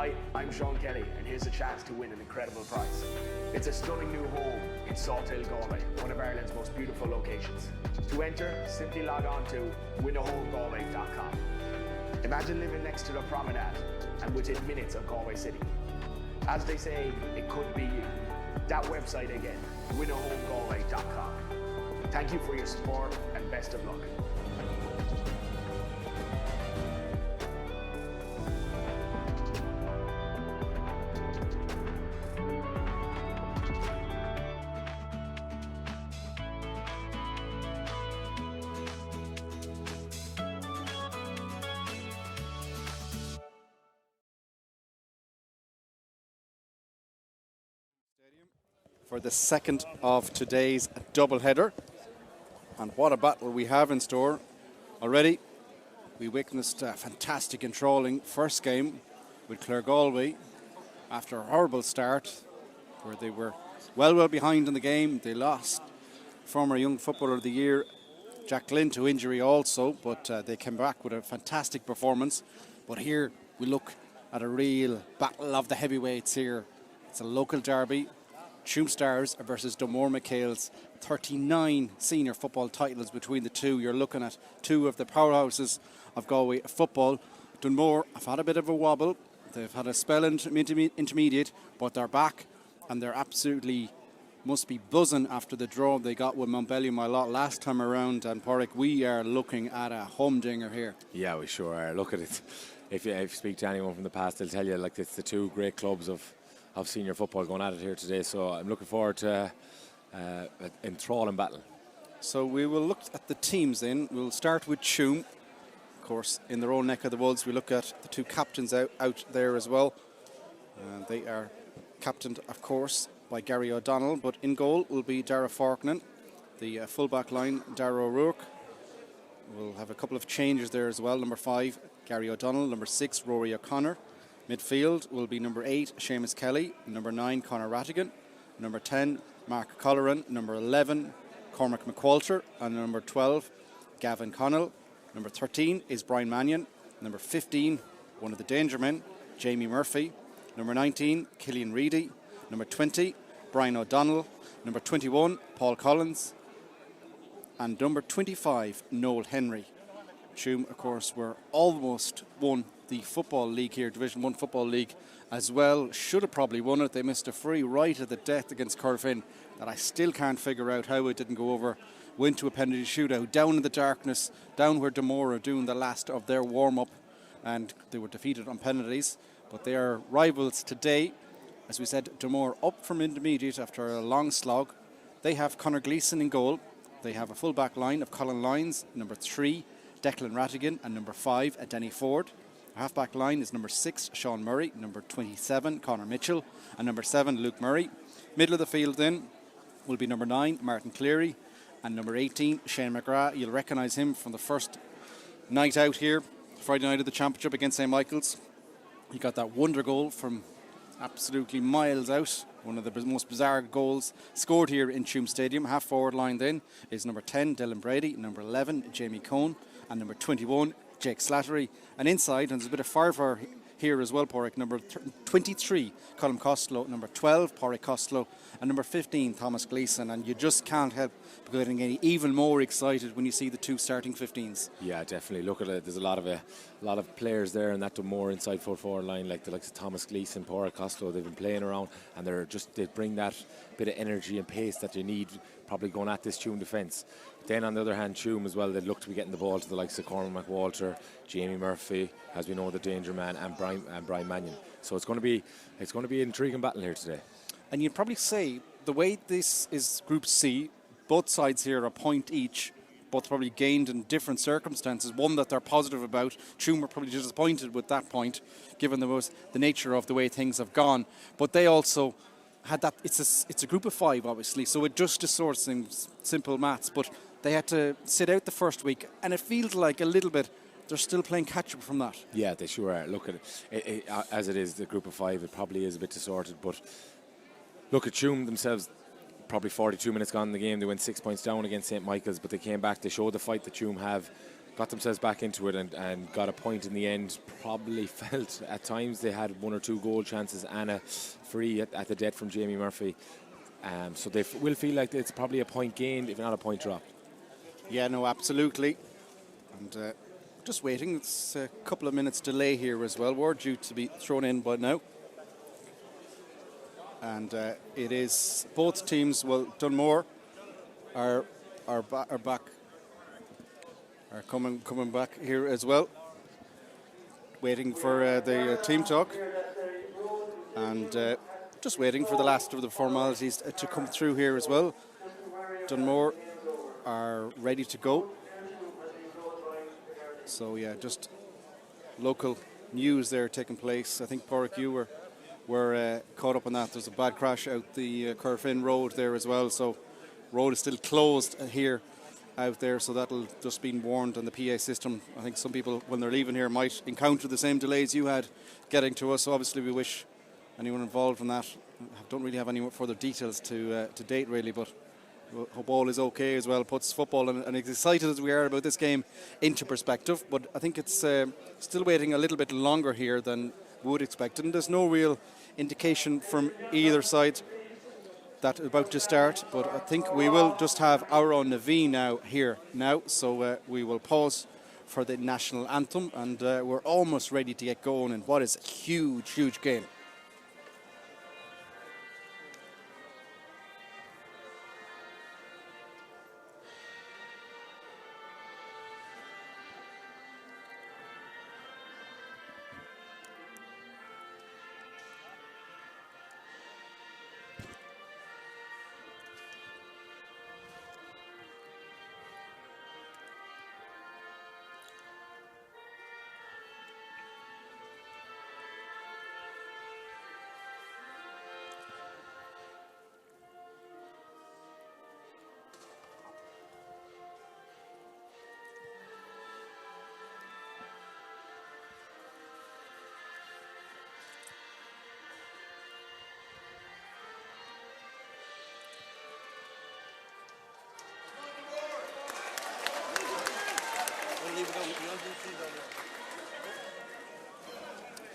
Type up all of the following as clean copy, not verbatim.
Hi, I'm Sean Kelly, and here's a chance to win an incredible prize. It's a stunning new home in Salthill, Galway, one of Ireland's most beautiful locations. To enter, simply log on to winahomegalway.com. Imagine living next to the promenade and within minutes of Galway City. As they say, it could be you. That website again, winahomegalway.com. Thank you for your support and best of luck. For the second of today's doubleheader. And what a battle we have in store. Already, we witnessed a fantastic enthralling first game with Clare Galway after a horrible start where they were well behind in the game. They lost former Young Footballer of the Year, Jack Glynn, to injury also, but they came back with a fantastic performance. But here we look at a real battle of the heavyweights here. It's a local derby. Tuam Stars versus Dunmore MacHales. 39 senior football titles between the two. You're looking at two of the powerhouses of Galway football. Dunmore have had a bit of a wobble. They've had a spell in intermediate, but they're back and they're absolutely must be buzzing after the draw they got with Montbellion a lot last time around. And Porrick, we are looking at a humdinger here. Yeah, we sure are. Look at it. If you speak to anyone from the past, they'll tell you like it's the two great clubs of senior football going at it here today, so I'm looking forward to an enthralling battle. So we will look at the teams then. We'll start with Tuam, of course, in their own neck of the woods. We look at the two captains out there as well. They are captained, of course, by Gary O'Donnell, but in goal will be Dara Forknan. The full-back line, Dara O'Rourke. We'll have a couple of changes there as well. Number 5, Gary O'Donnell. Number 6, Rory O'Connor. Midfield will be number 8, Seamus Kelly. Number 9, Conor Rattigan. Number 10, Mark Colleran. Number 11, Cormac McWalter. And number 12, Gavin Connell. Number 13 is Brian Mannion. Number 15, one of the danger men, Jamie Murphy. Number 19, Killian Reedy. Number 20, Brian O'Donnell. Number 21, Paul Collins. And number 25, Noel Henry. Tuam, of course, were almost won the Football League here, Division 1 Football League as well. Should have probably won it. They missed a free right at the death against Corfin that I still can't figure out how it didn't go over. Went to a penalty shootout, down in the darkness, down where Dunmore are doing the last of their warm-up, and they were defeated on penalties. But they are rivals today. As we said, Dunmore up from intermediate after a long slog. They have Conor Gleeson in goal. They have a full-back line of Colin Lyons, number 3, Declan Rattigan, and number 5, Denny Ford. Our half-back line is number 6, Sean Murray, number 27, Conor Mitchell, and number 7, Luke Murray. Middle of the field then will be number 9, Martin Cleary, and number 18, Shane McGrath. You'll recognise him from the first night out here, Friday night of the championship against St. Michael's. He got that wonder goal from absolutely miles out. One of the most bizarre goals scored here in Tuam Stadium. Half-forward line then is number 10, Dylan Brady, number 11, Jamie Cohn, and number 21, Jake Slattery. And inside, and there's a bit of firepower here as well, Porrick, number 23, Colin Costello, number 12, Porrick Costello, and number 15, Thomas Gleeson. And you just can't help getting even more excited when you see the two starting 15s. Yeah, definitely. Look at it. There's a lot of players there, and that Dunmore inside forward line, like the likes of Thomas Gleeson, Porrick Costello. They've been playing around, and they bring that bit of energy and pace that you need probably going at this Tuam defence. Then on the other hand, Tuam as well, they'd look to be getting the ball to the likes of Cormac McWalter, Jamie Murphy, as we know, the danger man, and Brian Mannion. So it's going to be an intriguing battle here today. And you'd probably say the way this is Group C, both sides here are a point each, both probably gained in different circumstances. One that they're positive about. Tuam were probably disappointed with that point, given the nature of the way things have gone. But they also had that. It's a group of 5, obviously, so it just distorts things, simple maths. But they had to sit out the first week, and it feels like a little bit they're still playing catch-up from that. Yeah, they sure are. Look at it. As it is, the group of 5, it probably is a bit distorted. But look at Tuam themselves. Probably 42 minutes gone in the game. They went 6 points down against St. Michael's, but they came back. They showed the fight that Tuam have. got themselves back into it and got a point in the end. Probably felt at times they had 1 or 2 goal chances and a free at the death from Jamie Murphy. So they will feel like it's probably a point gained, if not a point dropped. Yeah, no, absolutely. And just waiting. It's a couple of minutes delay here as well. We're due to be thrown in by now. And it is both teams. Well, Dunmore are back. Are coming back here as well. Waiting for the team talk. And just waiting for the last of the formalities to come through here as well. Dunmore are ready to go. So yeah, just local news there taking place. I think Porrick, you were caught up on that. There's a bad crash out the Curfin Road there as well. So road is still closed here out there. So that'll just be warned on the PA system. I think some people, when they're leaving here, might encounter the same delays you had getting to us. So obviously we wish anyone involved in that. Don't really have any further details to date really, but hope all is okay as well. Puts football and as excited as we are about this game into perspective, but I think it's still waiting a little bit longer here than we would expect, and there's no real indication from either side that about to start. But I think we will just have our own Naveen now. So we will pause for the national anthem, and we're almost ready to get going in what is a huge game.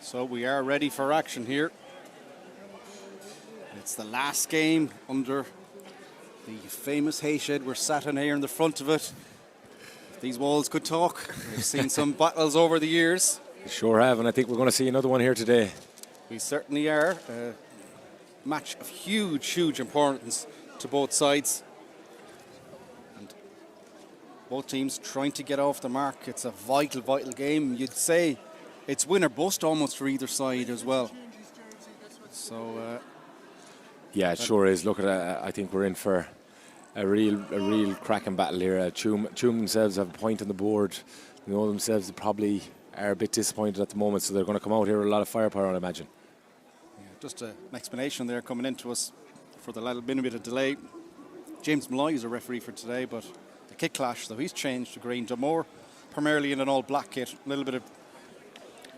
So we are ready for action here. It's the last game under the famous hay shed. We're sat in here in the front of it. If these walls could talk. We've seen some battles over the years. Sure have, and I think we're going to see another one here today. We certainly are. A match of huge importance to both sides. And both teams trying to get off the mark. It's a vital game. You'd say it's win or bust almost for either side as well. So yeah, it sure is. Look at I think we're in for a real cracking battle here. Tuam themselves have a point on the board. They know themselves they probably are a bit disappointed at the moment, so they're going to come out here with a lot of firepower, I imagine. Yeah, just an explanation there coming into us for the little bit of delay. James Malloy is a referee for today, but the kit clash, so he's changed to green. Dunmore primarily in an all black kit, a little bit of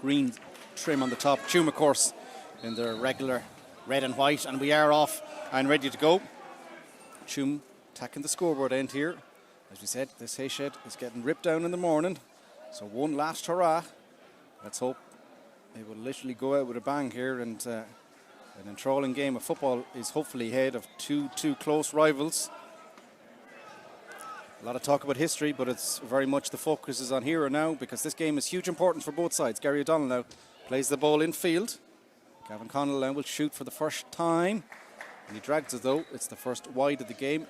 green trim on the top. Tuam, of course, in their regular red and white, and we are off and ready to go. Tuam attacking the scoreboard end here. As we said, this hay shed is getting ripped down in the morning, so one last hurrah. Let's hope it will literally go out with a bang here, and an enthralling game of football is hopefully ahead of two close rivals. A lot of talk about history, but it's very much the focus is on here and now, because this game is huge importance for both sides. Gary O'Donnell now plays the ball in field. Gavin Connell now will shoot for the first time. And he drags it though. It's the first wide of the game.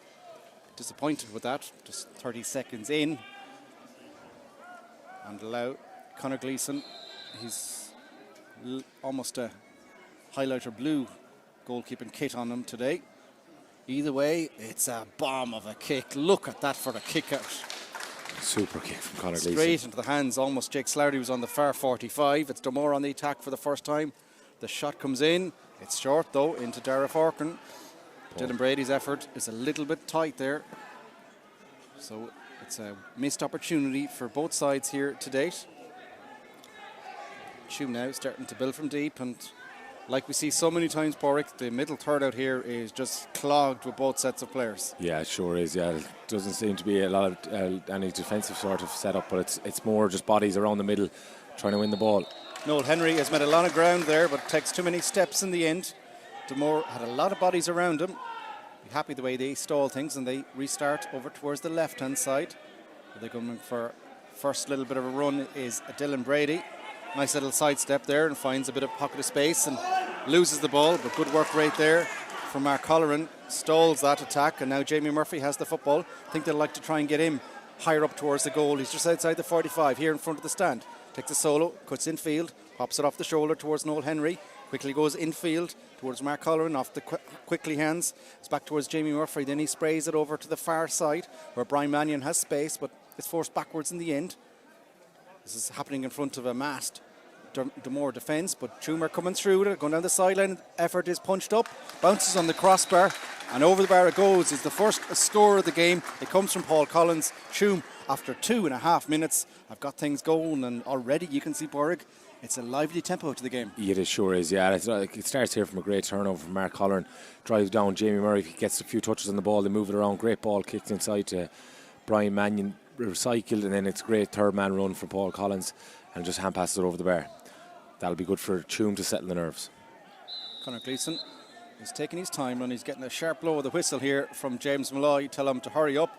Disappointed with that. Just 30 seconds in. And allow Conor Gleeson. He's almost a highlighter blue goalkeeping kit on him today. Either way, it's a bomb of a kick. Look at that for a kick out. Super kick from Conor Gleeson. Straight into the hands, almost. Jake Slardy was on the far 45. It's Dunmore on the attack for the first time. The shot comes in. It's short, though, into Dara Forkin. Dylan Brady's effort is a little bit tight there. So it's a missed opportunity for both sides here to date. Tuam now starting to build from deep, and Like we see so many times, Porrick, the middle third out here is just clogged with both sets of players. Yeah, it sure is. Yeah, it doesn't seem to be a lot of any defensive sort of setup, but it's more just bodies around the middle trying to win the ball. Noel Henry has made a lot of ground there, but takes too many steps in the end. Dunmore had a lot of bodies around him. Be happy the way they stall things, and they restart over towards the left-hand side. They're going for first little bit of a run is Dylan Brady. Nice little sidestep there and finds a bit of pocket of space and loses the ball, but good work right there from Mark Colleran. Stalls that attack, and now Jamie Murphy has the football. I think they'll like to try and get him higher up towards the goal. He's just outside the 45 here in front of the stand. Takes a solo, cuts infield, pops it off the shoulder towards Noel Henry. Quickly goes infield towards Mark Colleran, off the quickly hands. It's back towards Jamie Murphy, then he sprays it over to the far side where Brian Mannion has space, but it's forced backwards in the end. This is happening in front of a massed Dunmore defence, but Tuam coming through with it, going down the sideline. Effort is punched up, bounces on the crossbar, and over the bar it goes. It's the first score of the game. It comes from Paul Collins. Tuam, after 2.5 minutes, have got things going, and already you can see Borg. It's a lively tempo to the game. Yeah, it sure is, yeah. It starts here from a great turnover from Mark Colleran. Drives down Jamie Murray, gets a few touches on the ball, they move it around. Great ball kicked inside to Brian Mannion, recycled, and then it's a great third man run from Paul Collins, and just hand passes it over the bar. That'll be good for Tuam to settle the nerves. Conor Gleeson is taking his time, and he's getting a sharp blow of the whistle here from James Malloy. Tell him to hurry up.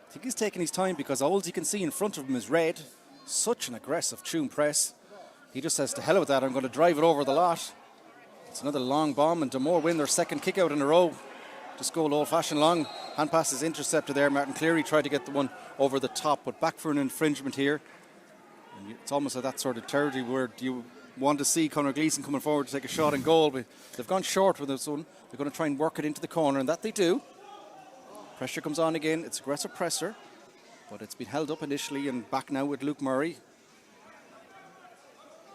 I think he's taking his time because all you can see in front of him is red. Such an aggressive Tuam press. He just says, to hell with that, I'm going to drive it over the lot. It's another long bomb, and Dunmore win their second kick out in a row. Just go old-fashioned long. Hand pass is intercepted there. Martin Cleary tried to get the one over the top, but back for an infringement here. And it's almost at that sort of territory where you want to see Conor Gleeson coming forward to take a shot and goal, but they've gone short with this one. They're going to try and work it into the corner, and that they do. Pressure comes on again. It's aggressive presser, but it's been held up initially, and back now with Luke Murray.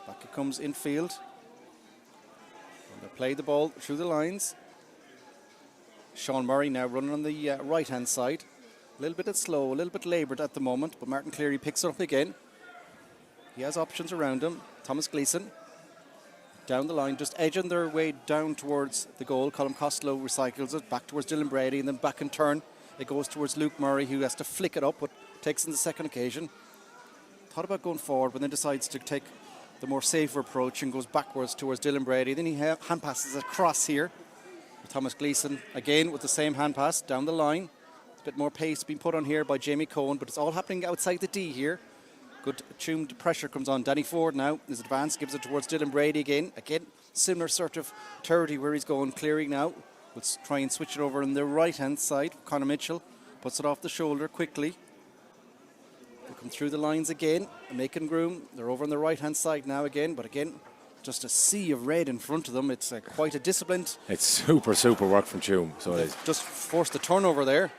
Back it comes infield. And they play the ball through the lines. Sean Murray now running on the right-hand side. A little bit slow, a little bit laboured at the moment, but Martin Cleary picks it up again. He has options around him. Thomas Gleeson down the line, just edging their way down towards the goal. Colm Costello recycles it back towards Dylan Brady, and then back in turn it goes towards Luke Murray, who has to flick it up, but takes in the second occasion. Thought about going forward, but then decides to take the more safer approach and goes backwards towards Dylan Brady. Then he hand passes across here with Thomas Gleeson again with the same hand pass down the line. A bit more pace being put on here by Jamie Cohen, but it's all happening outside the D here. Good tuned pressure comes on. Danny Ford now is advanced, gives it towards Dylan Brady again. Again, similar sort of territory where he's going. Cleary now. Let's try and switch it over on the right hand side. Conor Mitchell puts it off the shoulder quickly. They come through the lines again, making room. They're over on the right hand side now again, but again, just a sea of red in front of them. It's quite a disciplined. It's super work from Tuam. So it is. Just forced the turnover there.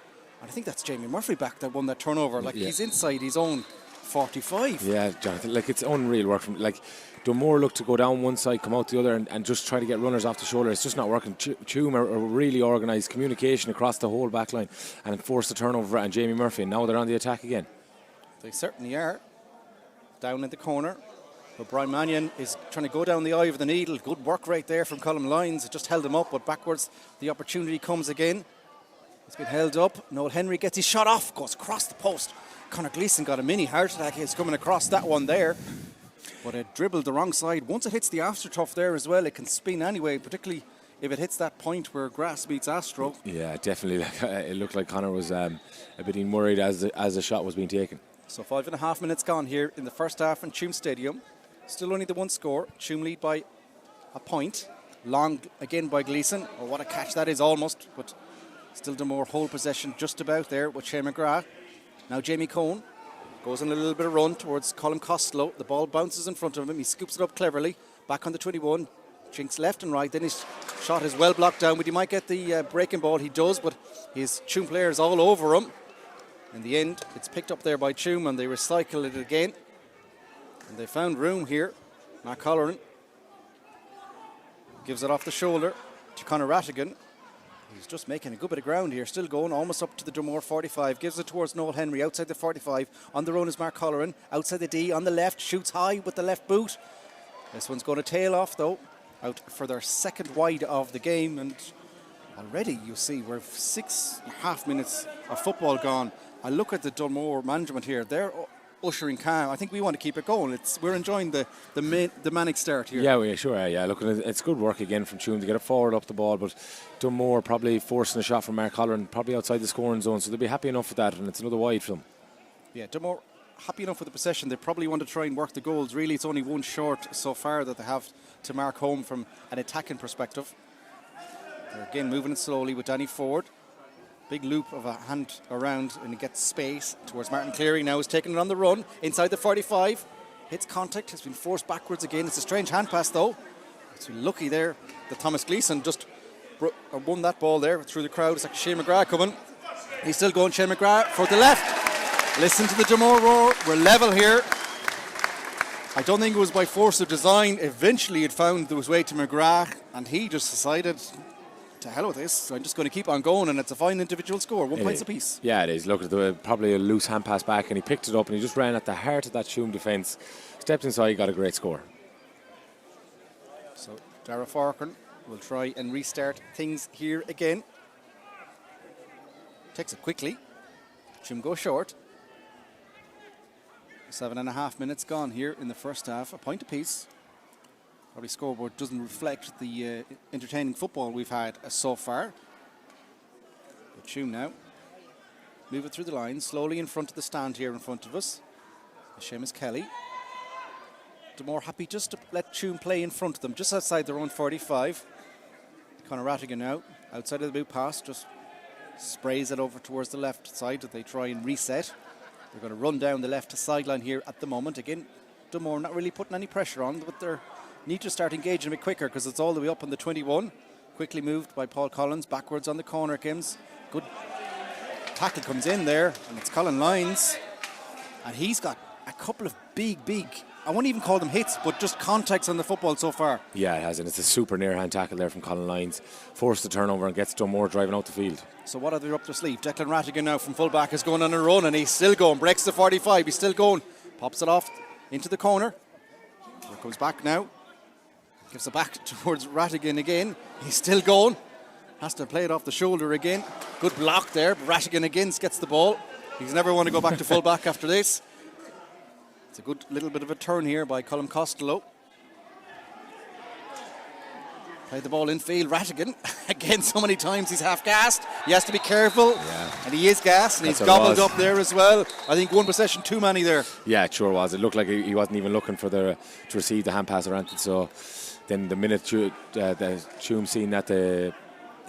And I think that's Jamie Murphy back that won that turnover. He's inside his own 45. Yeah, Jonathan, it's unreal work from, Dunmore look to go down one side, come out the other, and just try to get runners off the shoulder. It's just not working. Tuam are really organised communication across the whole back line and force the turnover, and Jamie Murphy, and now they're on the attack again. They certainly are. Down in the corner. But Brian Mannion is trying to go down the eye of the needle. Good work right there from Colm Lyons. It just held him up, but backwards the opportunity comes again. It's been held up. Noel Henry gets his shot off, goes across the post. Conor Gleeson got a mini heart attack. He's coming across that one there. But it dribbled the wrong side. Once it hits the AstroTurf there as well, it can spin anyway, particularly if it hits that point where grass meets Astro. Yeah, definitely. It looked like Conor was a bit worried as the shot was being taken. So 5.5 minutes gone here in the first half in Tuam Stadium. Still only the one score. Tuam lead by a point. Long again by Gleeson. Oh, what a catch that is almost. But still Dunmore hold possession just about there with Shane McGrath. Now Jamie Cohen goes on a little bit of run towards Colm Costello. The ball bounces in front of him. He scoops it up cleverly. Back on the 21. Chinks left and right. Then his shot is well blocked down. But he might get the breaking ball. He does, but his Tuam players all over him. In the end, it's picked up there by Tuam, and they recycle it again. And they found room here. Mark Colleran gives it off the shoulder to Conor Rattigan. He's just making a good bit of ground here. Still going almost up to the Dunmore 45. Gives it towards Noel Henry outside the 45. On the run is Mark Colleran. Outside the D on the left. Shoots high with the left boot. This one's going to tail off though. out for their second wide of the game, and already you see we're 6.5 minutes of football gone. I look at the Dunmore management here, they're ushering calm. I think we want to keep it going. We're enjoying the manic start here. Yeah, we sure are. Yeah, look, it's good work again from Tuam to get it forward up the ball, but Dunmore probably forcing a shot from Mark Holleran, probably outside the scoring zone, so they'll be happy enough with that, and it's another wide for them. Yeah, Dunmore happy enough with the possession. They probably want to try and work the goals. Really, it's only one short so far that they have to mark home from an attacking perspective. They're again moving it slowly with Danny Ford. Big loop of a hand around, and he gets space towards Martin Cleary. Now he's taking it on the run inside the 45. Hits contact, has been forced backwards again. It's a strange hand pass though. It's lucky there that Thomas Gleeson just won that ball there through the crowd. It's like Shane McGrath coming. He's still going, Shane McGrath for the left. Listen to the Dunmore roar. We're level here. I don't think it was by force of design. Eventually it found his way to McGrath, and he just decided, to hell with this, I'm just going to keep on going, and it's a fine individual score, 1 point apiece. Yeah, it is. Look, probably a loose hand pass back, and he picked it up and he just ran at the heart of that Tuam defence, stepped inside, got a great score. So Dara Farkin will try and restart things here again. Takes it quickly. Tuam go short. 7.5 minutes gone here in the first half, a point apiece. Probably scoreboard doesn't reflect the entertaining football we've had so far. But Tuam now move it through the line, slowly in front of the stand here in front of us. Seamus Kelly. Dunmore happy just to let Tuam play in front of them, just outside their own 45. Conor Rattigan now, outside of the boot pass, just sprays it over towards the left side that they try and reset. They're going to run down the left sideline here at the moment. Again, Dunmore not really putting any pressure on, but they're need to start engaging a bit quicker because it's all the way up on the 21. Quickly moved by Paul Collins, backwards on the corner, Kims. Good tackle comes in there, and it's Colin Lyons. And he's got a couple of big, I won't even call them hits, but just contacts on the football so far. Yeah, it has, and it's a super near hand tackle there from Colin Lyons. Forced the turnover and gets Dunmore driving out the field. So what are they up their sleeve? Declan Rattigan now from full-back is going on a run, and he's still going, breaks the 45, he's still going. Pops it off into the corner. Here comes back now. Gives it back towards Rattigan again. He's still going. Has to play it off the shoulder again. Good block there, but Rattigan again gets the ball. He's never want to go back to full-back after this. It's a good little bit of a turn here by Colm Costello. Play the ball in field. Rattigan, again, so many times he's half-gassed. He has to be careful. Yeah. And he is gassed, and he's gobbled up there as well. I think one possession too many there. Yeah, it sure was. It looked like he wasn't even looking for to receive the hand pass or anything. So then the minute the Tuam seen that they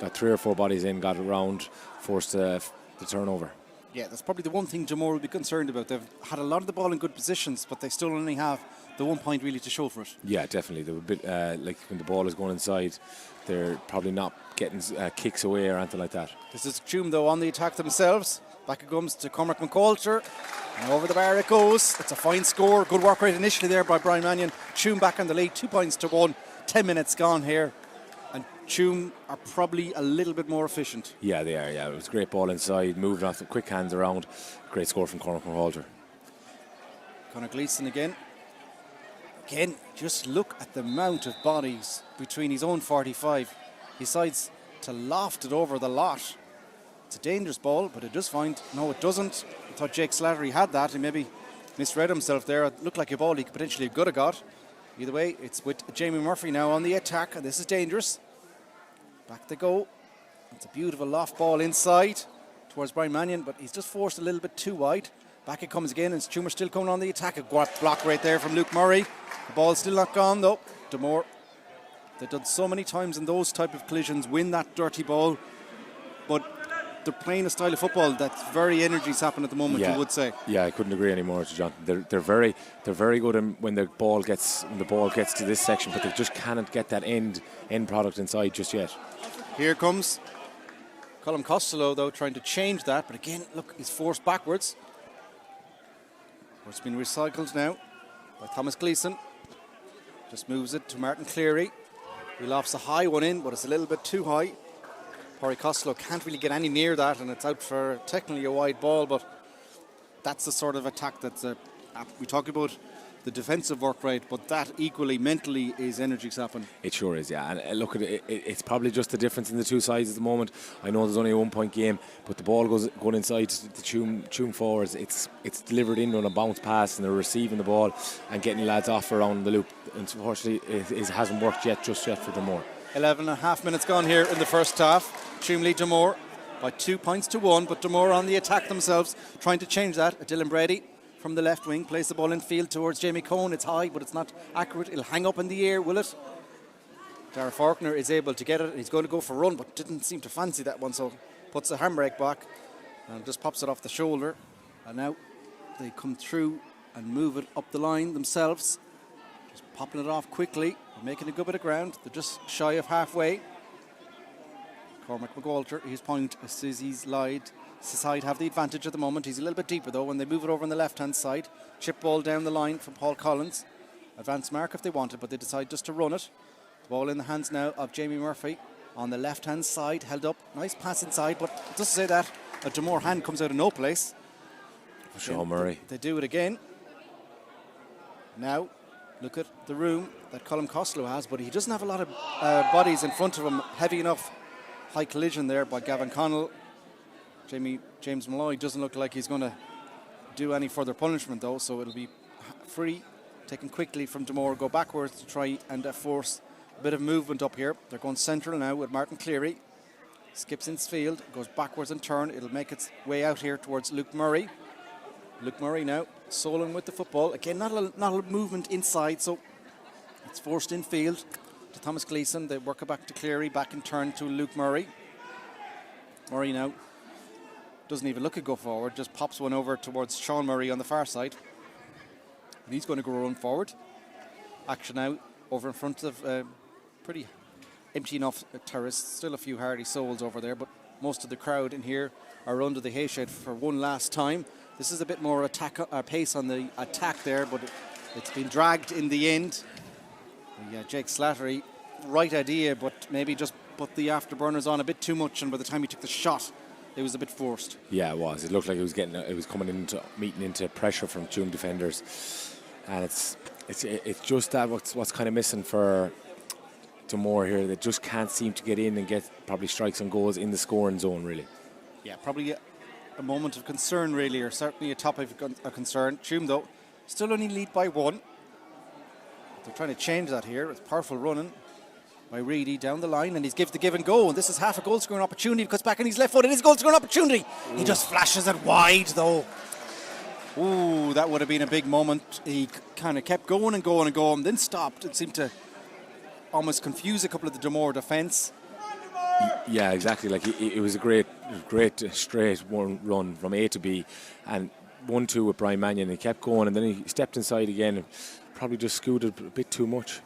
got 3 or 4 bodies in, got around, forced the turnover. Yeah, that's probably the one thing Dunmore will be concerned about. They've had a lot of the ball in good positions, but they still only have the 1 point really to show for it. Yeah, definitely. They were a bit like when the ball is going inside, they're probably not getting kicks away or anything like that. This is Tuam though on the attack themselves. Back it comes to Cormac McCoulter, and over the bar it goes. It's a fine score. Good work rate initially there by Brian Mannion. Tuam back on the lead, 2 points to 1. 10 minutes gone here. Tuam are probably a little bit more efficient. Yeah, they are. Yeah, it was a great ball inside, moved off some quick hands around. Great score from Cormac McCoulter. Conor Gleeson again. Again, just look at the amount of bodies between his own 45. He decides to loft it over the lot. It's a dangerous ball, but it does find. No, it doesn't. I thought Jake Slattery had that. He maybe misread himself there. It looked like a ball he could potentially have got. Either way, it's with Jamie Murphy now on the attack, and this is dangerous. Back they go. It's a beautiful loft ball inside towards Brian Mannion, but he's just forced a little bit too wide. Back it comes again, and Tuam still coming on the attack. A block right there from Luke Murray. The ball's still not gone though. Dunmore, they've done so many times in those type of collisions, win that dirty ball, but they're playing a style of football that's very energy sapping at the moment. You would say. Yeah, I couldn't agree anymore, John. They're very good when the ball gets to this section, but they just cannot get that end product inside just yet. Here comes Colm Costello though, trying to change that, but again, look, he's forced backwards. It's been recycled now by Thomas Gleeson. Just moves it to Martin Cleary. He lofts a high one in, but it's a little bit too high. Pádraig Costello can't really get any near that, and it's out for technically a wide ball, but that's the sort of attack that's we talk about the defensive work rate, but that equally mentally is energy sapping. It sure is, yeah. And look at it, it's probably just the difference in the two sides at the moment. I know there's only a 1 point game, but the ball going inside the Tuam forwards. It's delivered in on a bounce pass, and they're receiving the ball and getting lads off around the loop. Unfortunately, it hasn't worked just yet for Dunmore. 11.5 minutes gone here in the first half. Tuam lead Dunmore by 2 points to 1, but Dunmore on the attack themselves, trying to change that. Dylan Brady from the left wing plays the ball in field towards Jamie Cohn. It's high, but it's not accurate. It'll hang up in the air, will it? Dara Faulkner is able to get it. He's going to go for a run, but didn't seem to fancy that one, so puts the handbrake back and just pops it off the shoulder. And now they come through and move it up the line themselves. Just popping it off quickly, making a good bit of ground. They're just shy of halfway. Cormac McWalter, his point says he's lied. Side have the advantage at the moment. He's a little bit deeper though when they move it over on the left hand side. Chip ball down the line from Paul Collins. Advance mark if they wanted, but they decide just to run it. The ball in the hands now of Jamie Murphy on the left hand side, held up. Nice pass inside, but just to say that a Dunmore hand comes out of no place. Sean Murray. They do it again. Now look at the room that Colm Costello has, but he doesn't have a lot of bodies in front of him. Heavy enough. High collision there by Gavin Connell. James Malloy doesn't look like he's going to do any further punishment though, so it'll be free, taken quickly from Dunmore, go backwards to try and force a bit of movement up here. They're going central now with Martin Cleary. Skips in field, goes backwards and turn. It'll make its way out here towards Luke Murray. Luke Murray now soloing with the football. Again, not a movement inside, so it's forced in field to Thomas Gleeson. They work it back to Cleary, back in turn to Luke Murray. Murray now doesn't even look at go forward, just pops one over towards Sean Murray on the far side. And he's going to go run forward. Action now over in front of pretty empty enough terrace. Still a few hardy souls over there, but most of the crowd in here are under the hay shade for one last time. This is a bit more pace on the attack there, but it's been dragged in the end. Yeah, Jake Slattery, right idea, but maybe just put the afterburners on a bit too much, and by the time he took the shot, it was a bit forced. Yeah, it was. It looked like it was coming into meeting into pressure from Tuam defenders, and it's just that what's kind of missing for Dunmore here. They just can't seem to get in and get probably strikes and goals in the scoring zone, really. Yeah, probably a moment of concern, really, or certainly a topic of concern. Tuam, though, still only lead by 1. They're trying to change that here. It's powerful running by Reedy down the line, and he's gives the give and go, and this is half a goal scoring opportunity. He cuts back on his left foot, and his goal scoring opportunity. Ooh. He just flashes it wide though. Ooh, that would have been a big moment. He kind of kept going and going and going, then stopped. It seemed to almost confuse a couple of the Dunmore defence. Yeah, exactly. Like it was a great straight one run from A to B, and 1-2 with Brian Mannion. He kept going, and then he stepped inside again and probably just scooted a bit too much.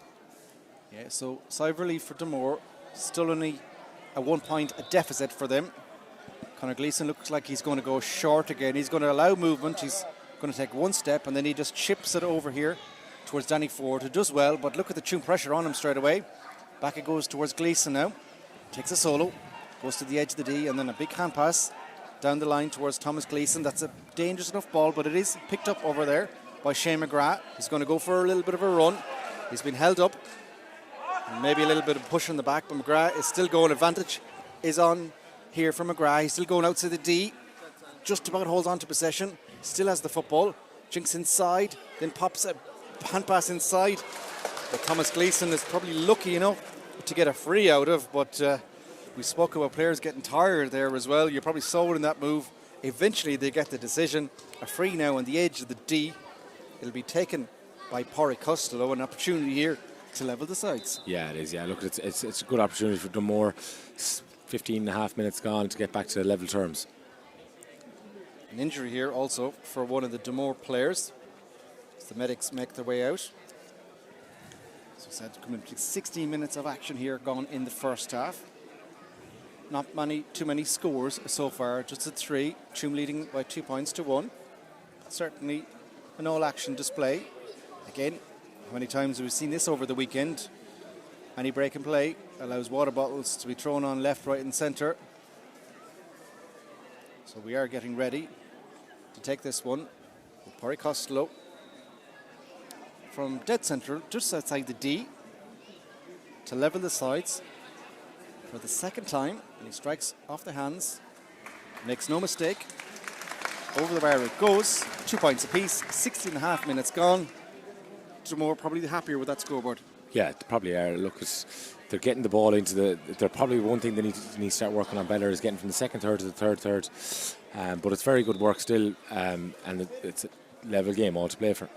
Yeah, so side relief for Dunmore, still only a 1 point deficit for them. Conor Gleeson looks like he's going to go short again. He's going to allow movement. He's going to take one step, and then he just chips it over here towards Danny Ford, who does well, but look at the Tuam pressure on him straight away. Back it goes towards Gleeson now. Takes a solo, goes to the edge of the D, and then a big hand pass down the line towards Thomas Gleeson. That's a dangerous enough ball, but it is picked up over there by Shane McGrath. He's going to go for a little bit of a run. He's been held up, and maybe a little bit of push on the back, but McGrath is still going. Advantage is on here for McGrath. He's still going outside the D, just about holds on to possession, still has the football, jinks inside, then pops a hand pass inside, but Thomas Gleeson is probably lucky enough to get a free out of, but we spoke about players getting tired there as well. You probably saw it in that move. Eventually they get the decision. A free now on the edge of the D. It'll be taken by Pádraig Costello, an opportunity here to level the sides. Yeah, it is. Yeah, look, it's a good opportunity for Dunmore. 15 and a half minutes gone to get back to level terms. An injury here also for one of the Dunmore players as the medics make their way out. So said, coming to 16 minutes of action here gone in the first half. Not too many scores so far, just at 3. Tuam leading by 2 points to 1. Certainly an all-action display. Again, how many times have we seen this over the weekend? Any break and play allows water bottles to be thrown on left, right and centre. So we are getting ready to take this one with Pádraig Costello. from dead central, just outside the D, to level the sides for the second time. And he strikes off the hands, makes no mistake. Over the bar it goes, 2 points apiece, 16.5 minutes gone. Dunmore probably happier with that scoreboard. Yeah, they probably are. Look, they're getting the ball into the. They're probably one thing they need to start working on better is getting from the second third to the third. But it's very good work still, and it's a level game all to play for.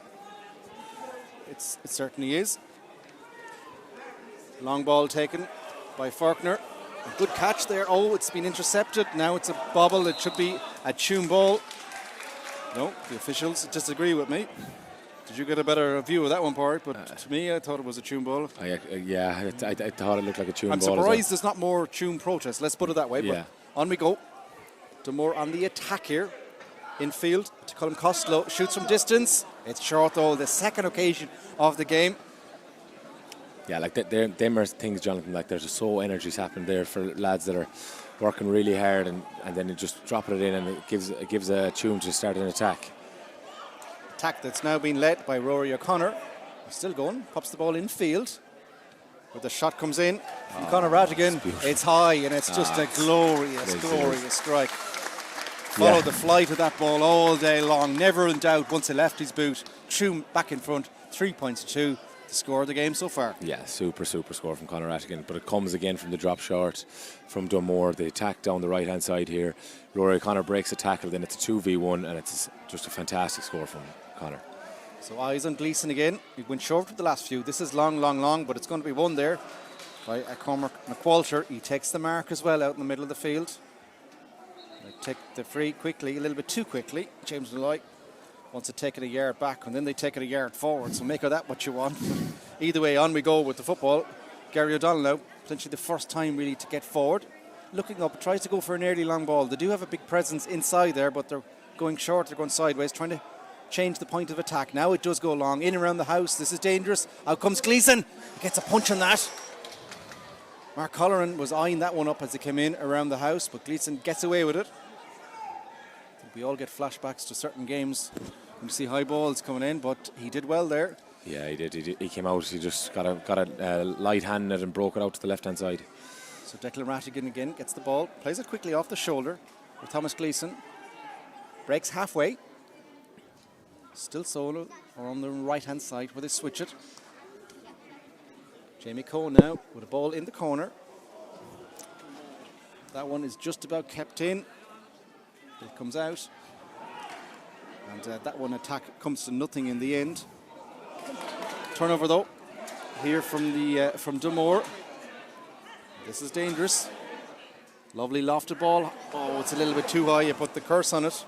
It certainly is. Long ball taken by Faulkner. A good catch there. Oh, it's been intercepted. Now it's a bobble. It should be a Tuam ball. No, the officials disagree with me. Did you get a better view of that one, Porrick? But to me, I thought it was a Tuam ball. I thought it looked like a Tuam ball. I'm surprised there's not more Tuam protests. Let's put it that way. Yeah. But on we go. Dunmore on the attack here. Infield to Colm Costello. Shoots from distance. It's short though. The second occasion of the game. Yeah, like them are things, Jonathan. Like there's just so energy happening there for lads that are working really hard, and then you just drop it in, and it gives a tune to start an attack. Attack that's now been led by Rory O'Connor. He's still going. Pops the ball in field. But the shot comes in from Conor Rattigan. It's high, and it's just a glorious strike. Followed the flight of that ball all day long. Never in doubt once he left his boot. Tuam back in front. 3 points to 2. The score of the game so far. Yeah, super score from Conor Rattigan. But it comes again from the drop short from Dunmore. The attack down the right hand side here. Rory O'Connor breaks a tackle, then it's a 2v1, and it's just a fantastic score from Conor. So eyes on Gleeson again. He went short with the last few. This is long, but it's going to be won there by Cormac McWalter. He takes the mark as well out in the middle of the field. They take the free quickly, a little bit too quickly. James Malloy wants to take it a yard back, and then they take it a yard forward. So make of that what you want. Either way, on we go with the football. Gary O'Donnell now, potentially the first time really to get forward. Looking up, tries to go for an early long ball. They do have a big presence inside there, but they're going short, they're going sideways, trying to change the point of attack. Now it does go long, in around the house. This is dangerous. Out comes Gleeson. He gets a punch on that. Mark Colleran was eyeing that one up as he came in around the house, but Gleeson gets away with it. I think we all get flashbacks to certain games when you see high balls coming in, but he did well there. Yeah, he did. He came out. He just got a light hand in it and broke it out to the left-hand side. So Declan Rattigan again gets the ball, plays it quickly off the shoulder with Thomas Gleeson. Breaks halfway. Still solo or on the right-hand side where they switch it. Jamie Coe now with a ball in the corner. That one is just about kept in. It comes out. And that one attack comes to nothing in the end. Turnover though, here from Dunmore. This is dangerous. Lovely lofted ball. Oh, it's a little bit too high. You put the curse on it.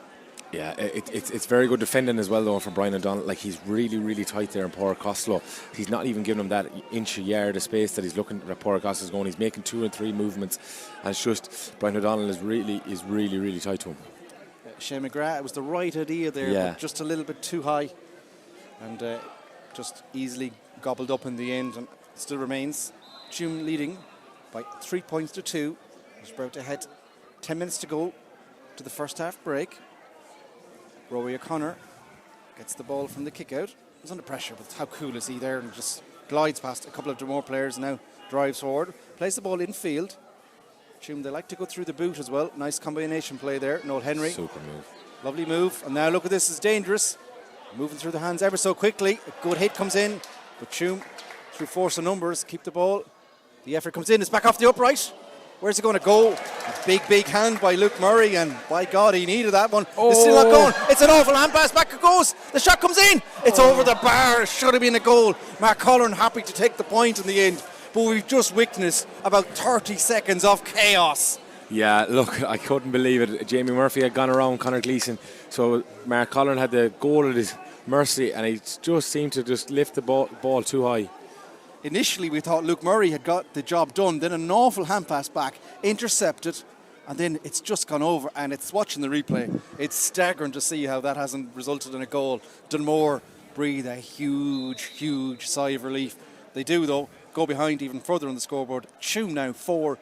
Yeah, it's very good defending as well though from Brian O'Donnell. Like he's really tight there in Porrick Costello. He's not even giving him that inch a yard of space that he's looking at Porrick Costello's going. He's making 2 and 3 movements, and it's just Brian O'Donnell is really tight to him. Shane McGrath, it was the right idea there, but just a little bit too high, and just easily gobbled up in the end, and still remains Tuam leading by 3 points to 2. We're about to head 10 minutes to go to the first half break. Rory O'Connor gets the ball from the kick out. He's under pressure, but how cool is he there, and just glides past a couple of Dunmore players, now drives forward, plays the ball in field. Tuam, they like to go through the boot as well. Nice combination play there. Noel Henry. Super move. Lovely move. And now look at this, it's dangerous. Moving through the hands ever so quickly. A good hit comes in, but Tuam, through force of numbers, keep the ball. The effort comes in, it's back off the upright. Where's it going to go? A big hand by Luke Murray, and by God, he needed that one. It's still not going. It's an awful hand pass. Back it goes. The shot comes in. It's over the bar. It should have been a goal. Mark Colleran happy to take the point in the end. But we've just witnessed about 30 seconds of chaos. Yeah, look, I couldn't believe it. Jamie Murphy had gone around Conor Gleeson, so Mark Colleran had the goal at his mercy, and he just seemed to just lift the ball too high. Initially, we thought Luke Murray had got the job done. Then an awful hand pass back, intercepted, and then it's just gone over. And it's watching the replay. It's staggering to see how that hasn't resulted in a goal. Dunmore breathe a huge sigh of relief. They do, though, go behind even further on the scoreboard. Tuam now 4,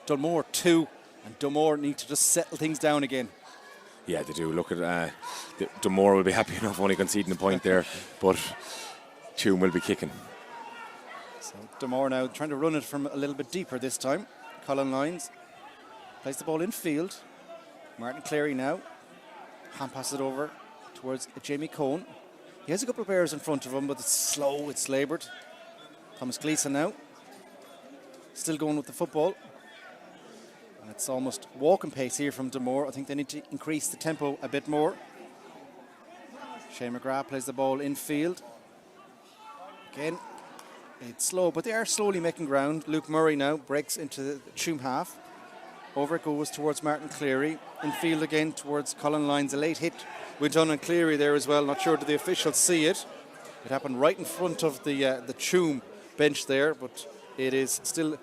Dunmore 2, and Dunmore need to just settle things down again. Yeah, they do. Look at Dunmore will be happy enough only conceding a point there, but Tuam will be kicking. So Dunmore now trying to run it from a little bit deeper this time. Colin Lyons plays the ball in field. Martin Cleary now. Hand passes it over towards Jamie Cohn. He has a couple of players in front of him, but it's slow, it's laboured. Thomas Gleeson now. Still going with the football. And it's almost walking pace here from Dunmore. I think they need to increase the tempo a bit more. Shane McGrath plays the ball in field. Again, it's slow, but they are slowly making ground. Luke Murray now breaks into the Tuam half. Over it goes towards Martin Cleary. In field again towards Colin Lyons. A late hit went on Cleary there as well. Not sure did the officials see it. It happened right in front of the Tuam bench there, but it is still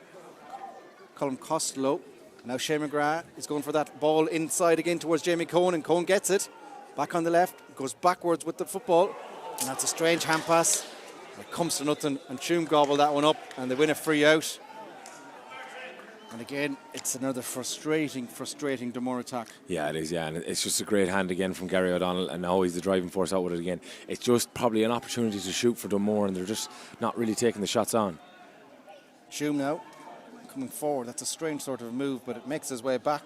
Colin Costello. Now Shane McGrath is going for that ball inside again towards Jamie Cohn, and Cohn gets it. Back on the left, goes backwards with the football, and that's a strange hand pass. It comes to nothing, and Tuam gobble that one up, and they win a free out. And again, it's another frustrating Dunmore attack. Yeah, it is, yeah, and it's just a great hand again from Gary O'Donnell, and now he's the driving force out with it again. It's just probably an opportunity to shoot for Dunmore, and they're just not really taking the shots on. Tuam now coming forward. That's a strange sort of move, but it makes his way back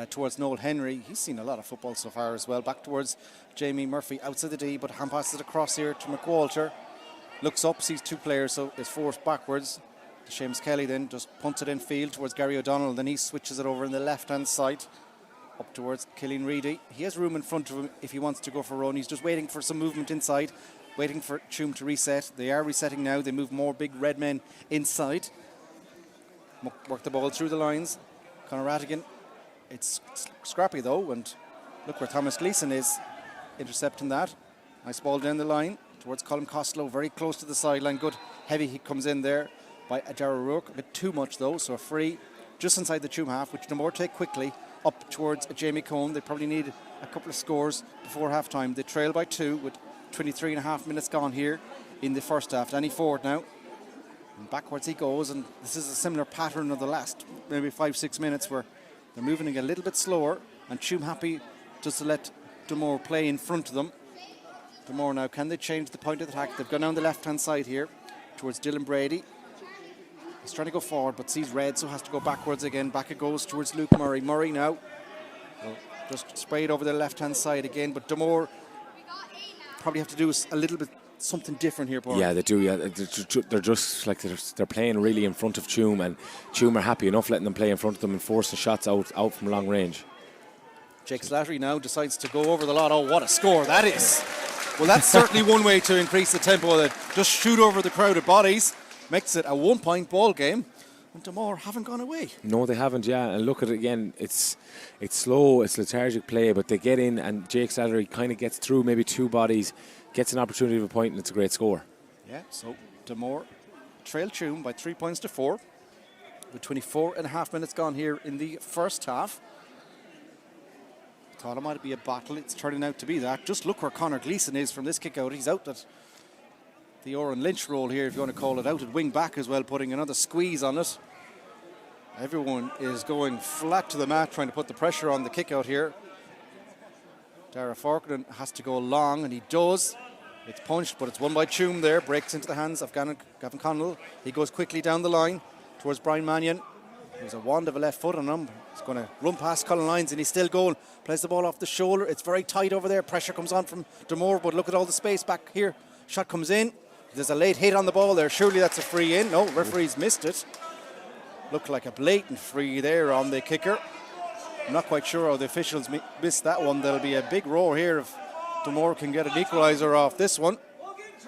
towards Noel Henry. He's seen a lot of football so far as well. Back towards Jamie Murphy outside the D, but hand passes it across here to McWalter. Looks up, sees two players, so is forced backwards. Seamus Kelly then just punts it in field towards Gary O'Donnell. Then he switches it over in the left-hand side up towards Killian Reedy. He has room in front of him if he wants to go for a run. He's just waiting for some movement inside, waiting for Tuam to reset. They are resetting now. They move more big red men inside. Work the ball through the lines. Conor Rattigan. It's scrappy though, and look where Thomas Gleeson is intercepting that. Nice ball down the line towards Colin Costello, very close to the sideline. Good heavy hit comes in there by Adara Rourke. A bit too much though, so a free just inside the Tuam half, which Dunmore take quickly up towards Jamie Cohn. They probably need a couple of scores before half time. They trail by 2 with 23 and a half minutes gone here in the first half. Danny Ford now. And backwards he goes, and this is a similar pattern of the last maybe 5-6 minutes where they're moving a little bit slower, and Tuam happy just to let Dunmore play in front of them. Dunmore now, can they change the point of attack? They've gone down the left-hand side here towards Dylan Brady. He's trying to go forward, but sees red, so has to go backwards again. Back it goes towards Luke Murray. Murray now just sprayed over the left-hand side again, but Dunmore probably have to do a little bit something different here, Paul. Yeah, they do. Yeah, they're just like they're playing really in front of Tuam, and Tuam are happy enough letting them play in front of them and forcing shots out from long range. Jake Slattery now decides to go over the lot. Oh, what a score that is! Well, that's certainly one way to increase the tempo. That just shoot over the crowded bodies makes it a 1-point ball game. And Dunmore haven't gone away. No, they haven't. Yeah, and look at it again. It's slow, it's lethargic play, but they get in, and Jake Slattery kind of gets through maybe two bodies, gets an opportunity of a point, and it's a great score. Yeah, so Dunmore trail Tuam by 3 points to 4 with 24 and a half minutes gone here in the first half. Thought it might be a battle. It's turning out to be that. Just look where Conor Gleeson is from this kick out. He's out at the Oran Lynch role here, if you want to call it, out at wing back as well, putting another squeeze on it. Everyone is going flat to the mat trying to put the pressure on the kick out here. Dara Forkinen has to go long, and he does. It's punched, but it's won by Tuam there. Breaks into the hands of Gavin Connell. He goes quickly down the line towards Brian Mannion. There's a wand of a left foot on him. He's going to run past Colin Lyons, and he's still going. Plays the ball off the shoulder. It's very tight over there. Pressure comes on from Dunmore, but look at all the space back here. Shot comes in. There's a late hit on the ball there. Surely that's a free in. No, referee's missed it. Looked like a blatant free there on the kicker. I'm not quite sure how the officials missed that one. There'll be a big roar here if Dunmore can get an equaliser off this one.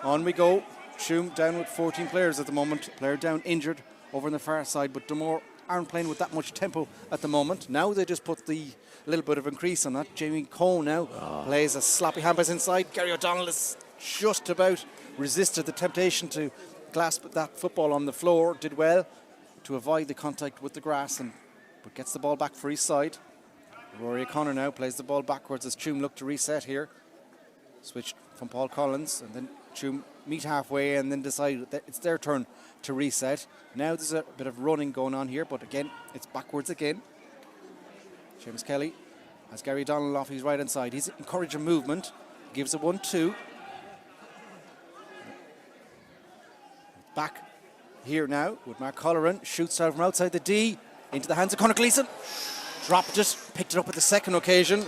On we go. Tuam down with 14 players at the moment. Player down injured over on the far side, but Dunmore aren't playing with that much tempo at the moment. Now they just put the little bit of increase on that. Jamie Cohn now plays a sloppy hand pass inside. Gary O'Donnell is just about resisted the temptation to grasp that football on the floor. Did well to avoid the contact with the grass, but gets the ball back for his side. Rory O'Connor now plays the ball backwards as Tuam look to reset here. Switched from Paul Collins, and then Tuam meet halfway and then decide that it's their turn to reset. Now there's a bit of running going on here, but again, it's backwards again. Seamus Kelly has Gary Donnell off his right hand side. He's encouraging movement, gives a 1-2. back here now with Mark Colleran. Shoots out from outside the D into the hands of Conor Gleeson. Dropped it, picked it up at the second occasion.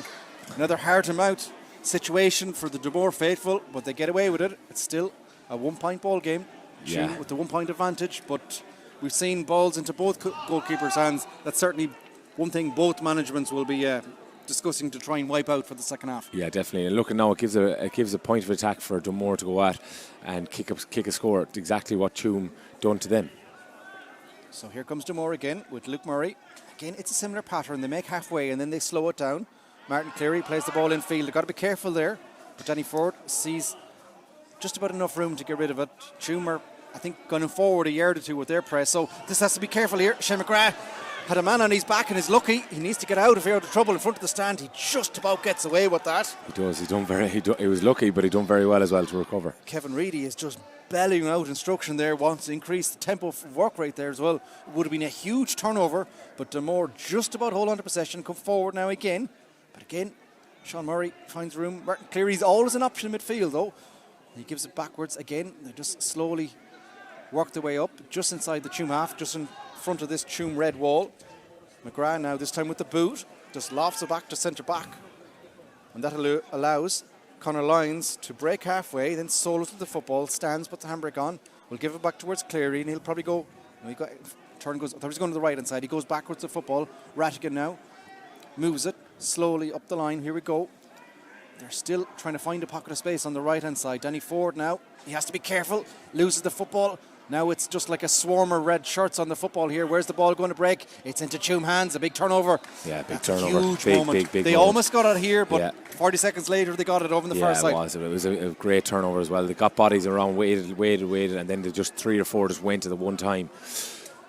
Another heart-and-mouth situation for the Dunmore faithful, but they get away with it. It's still a 1-point ball game, with the 1-point advantage, but we've seen balls into both goalkeepers' hands. That's certainly one thing both managements will be discussing to try and wipe out for the second half. Yeah, definitely. And look, now it gives a point of attack for Dunmore to go at and kick a score. It's exactly what Tuam done to them. So here comes Dunmore again with Luke Murray. Again, it's a similar pattern. They make halfway and then they slow it down. Martin Cleary plays the ball in field. They've got to be careful there. But Danny Ford sees just about enough room to get rid of it. Tuam are, I think, going forward a yard or two with their press. So this has to be careful here. Shane McGrath had a man on his back and is lucky. He needs to get out of here, out of trouble in front of the stand. He just about gets away with that. He does. He was lucky, but he done very well as well to recover. Kevin Reedy is just bellying out instruction there, wants to increase the tempo of work rate there as well. It would have been a huge turnover, but Dunmore just about hold on to possession, come forward now again. But again, Sean Murray finds room. Martin Cleary's always an option in midfield though. He gives it backwards again. They just slowly work their way up, just inside the Tuam half, just in front of this Tuam red wall. McGrath now, this time with the boot, just lofts it back to centre back. And that allows Conor Lyons to break halfway, then solos with the football, stands, puts the handbrake on, will give it back towards Cleary, and he'll probably go, I thought he was going to the right hand side, he goes backwards to the football. Rattigan now moves it slowly up the line, here we go. They're still trying to find a pocket of space on the right hand side. Danny Ford now, he has to be careful, loses the football. Now it's just like a swarm of red shirts on the football here. Where's the ball going to break? It's into Tuam hands, a big turnover. Yeah, big That's turnover. Huge big, moment. Big they moment. almost got it here, but 40 seconds later they got it over on the far side. It was a great turnover as well. They got bodies around, waited, and then they just 3 or 4 just went at the one time.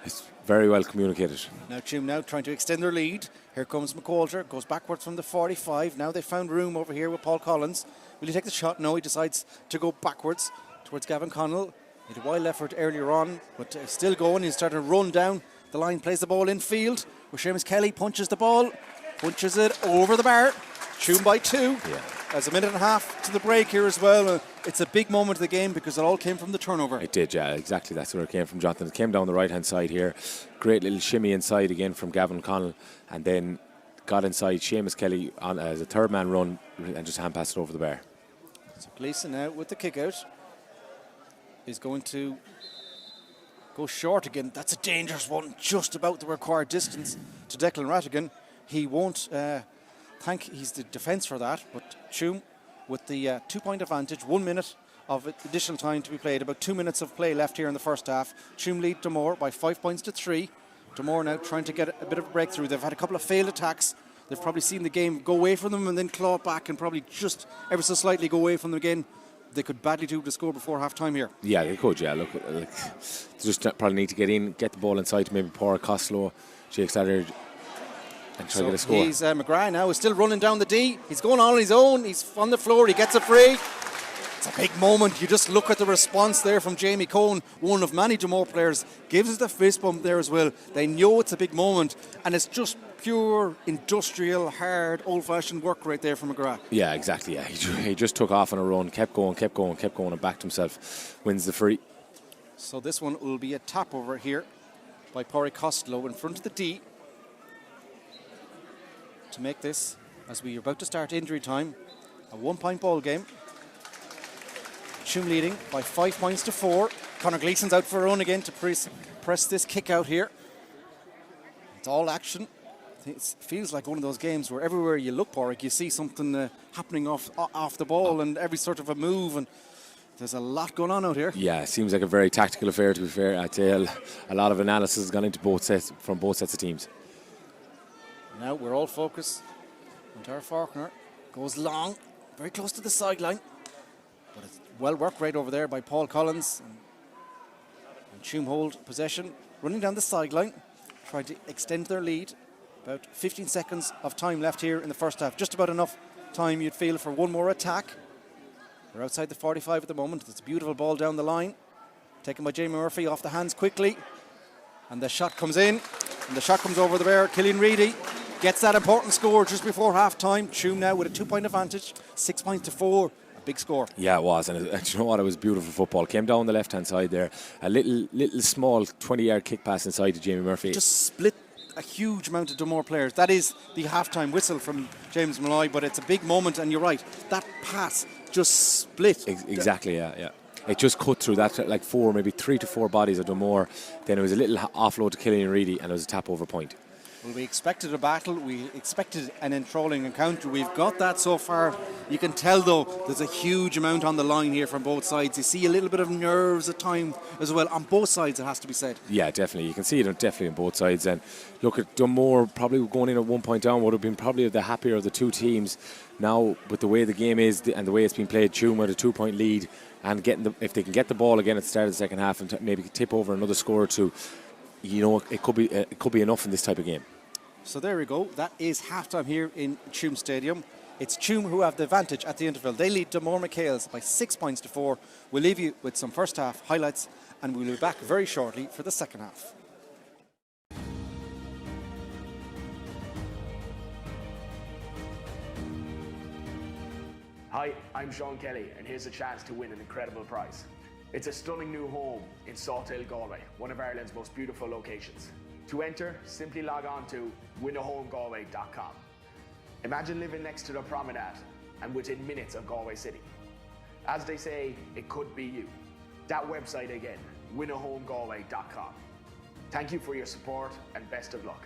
It's very well communicated. Now Tuam now trying to extend their lead. Here comes McWalter, goes backwards from the 45. Now they found room over here with Paul Collins. Will he take the shot? No, he decides to go backwards towards Gavin Connell. He had a wild effort earlier on, but still going. He's starting to run down the line, plays the ball in field, where Seamus Kelly punches the ball, punches it over the bar. Tuam by 2. Yeah. There's a minute and a half to the break here as well. It's a big moment of the game because it all came from the turnover. It did, yeah, exactly. That's where it came from, Jonathan. It came down the right-hand side here. Great little shimmy inside again from Gavin Connell, and then got inside Seamus Kelly on as a third-man run and just hand-passed it over the bar. So Gleeson now with the kick-out is going to go short again. That's a dangerous one, just about the required distance to Declan Rattigan. He won't thank he's the defence for that, but Tuam with the 2-point advantage, 1 minute of additional time to be played, about 2 minutes of play left here in the first half. Tuam lead Dunmore by 5 points to 3. Dunmore now trying to get a bit of a breakthrough. They've had a couple of failed attacks. They've probably seen the game go away from them and then claw it back and probably just ever so slightly go away from them again. They could badly do to score before half time here. Yeah, they could, yeah. Look, they just probably need to get in, get the ball inside to maybe Paul Costello, Jake Slatter, and try to get a score. He's McGrath now is still running down the D. He's going on his own. He's on the floor. He gets it free. It's a big moment. You just look at the response there from Jamie Cohen, one of many Dunmore players, gives us the fist bump there as well. They know it's a big moment, and it's just pure industrial, hard, old-fashioned work right there from McGrath. Yeah, exactly. Yeah, he just took off on a run, kept going, and backed himself. Wins the free. So this one will be a tap over here by Pádraig Costello in front of the D to make this, as we are about to start injury time, a 1-point ball game. Tuam leading by 5 points to 4. Conor Gleeson's out for a run again to press this kick out here. It's all action. It feels like one of those games where everywhere you look, Pádraig, you see something happening off the ball and every sort of a move, and there's a lot going on out here. Yeah, it seems like a very tactical affair, to be fair. I'd say a lot of analysis has gone into both sets of teams. Now we're all focused. Tara Faulkner goes long, very close to the sideline, but it's well worked right over there by Paul Collins. And Tuam hold possession, running down the sideline, trying to extend their lead. About 15 seconds of time left here in the first half. Just about enough time, you'd feel, for one more attack. They're outside the 45 at the moment. It's a beautiful ball down the line, taken by Jamie Murphy off the hands quickly. And the shot comes in, and the shot comes over the bar. Killian Reedy gets that important score just before half time. Tuam now with a 2-point advantage, 6 points to 4. a big score. Yeah, it was, and you know what? It was beautiful football. Came down the left-hand side there, a little small 20-yard kick pass inside to Jamie Murphy. Just split a huge amount of Dunmore players. That is the half-time whistle from James Malloy, but it's a big moment, and you're right. That pass just split. Exactly, yeah. It just cut through that, like maybe 3 to 4 bodies of Dunmore. Then it was a little offload to Killian Reedy, and it was a tap over point. Well, we expected a battle. We expected an enthralling encounter. We've got that so far. You can tell, though, there's a huge amount on the line here from both sides. You see a little bit of nerves at times as well on both sides, it has to be said. Yeah, definitely. You can see it definitely on both sides. And look, at Dunmore probably going in at 1 point down would have been probably the happier of the two teams. Now, with the way the game is and the way it's been played, Tuam with a 2-point lead, and if they can get the ball again at the start of the second half and maybe tip over another score or two, you know, it could be enough in this type of game. So there we go. That is halftime here in Tuam Stadium. It's Tuam who have the advantage at the interval. They lead Dunmore MacHales by 6 points to 4. We'll leave you with some first half highlights, and we'll be back very shortly for the second half. Hi, I'm Sean Kelly, and here's a chance to win an incredible prize. It's a stunning new home in Salthill, Galway, one of Ireland's most beautiful locations. To enter, simply log on to winahomegalway.com. Imagine living next to the promenade and within minutes of Galway City. As they say, it could be you. That website again, winahomegalway.com. Thank you for your support and best of luck.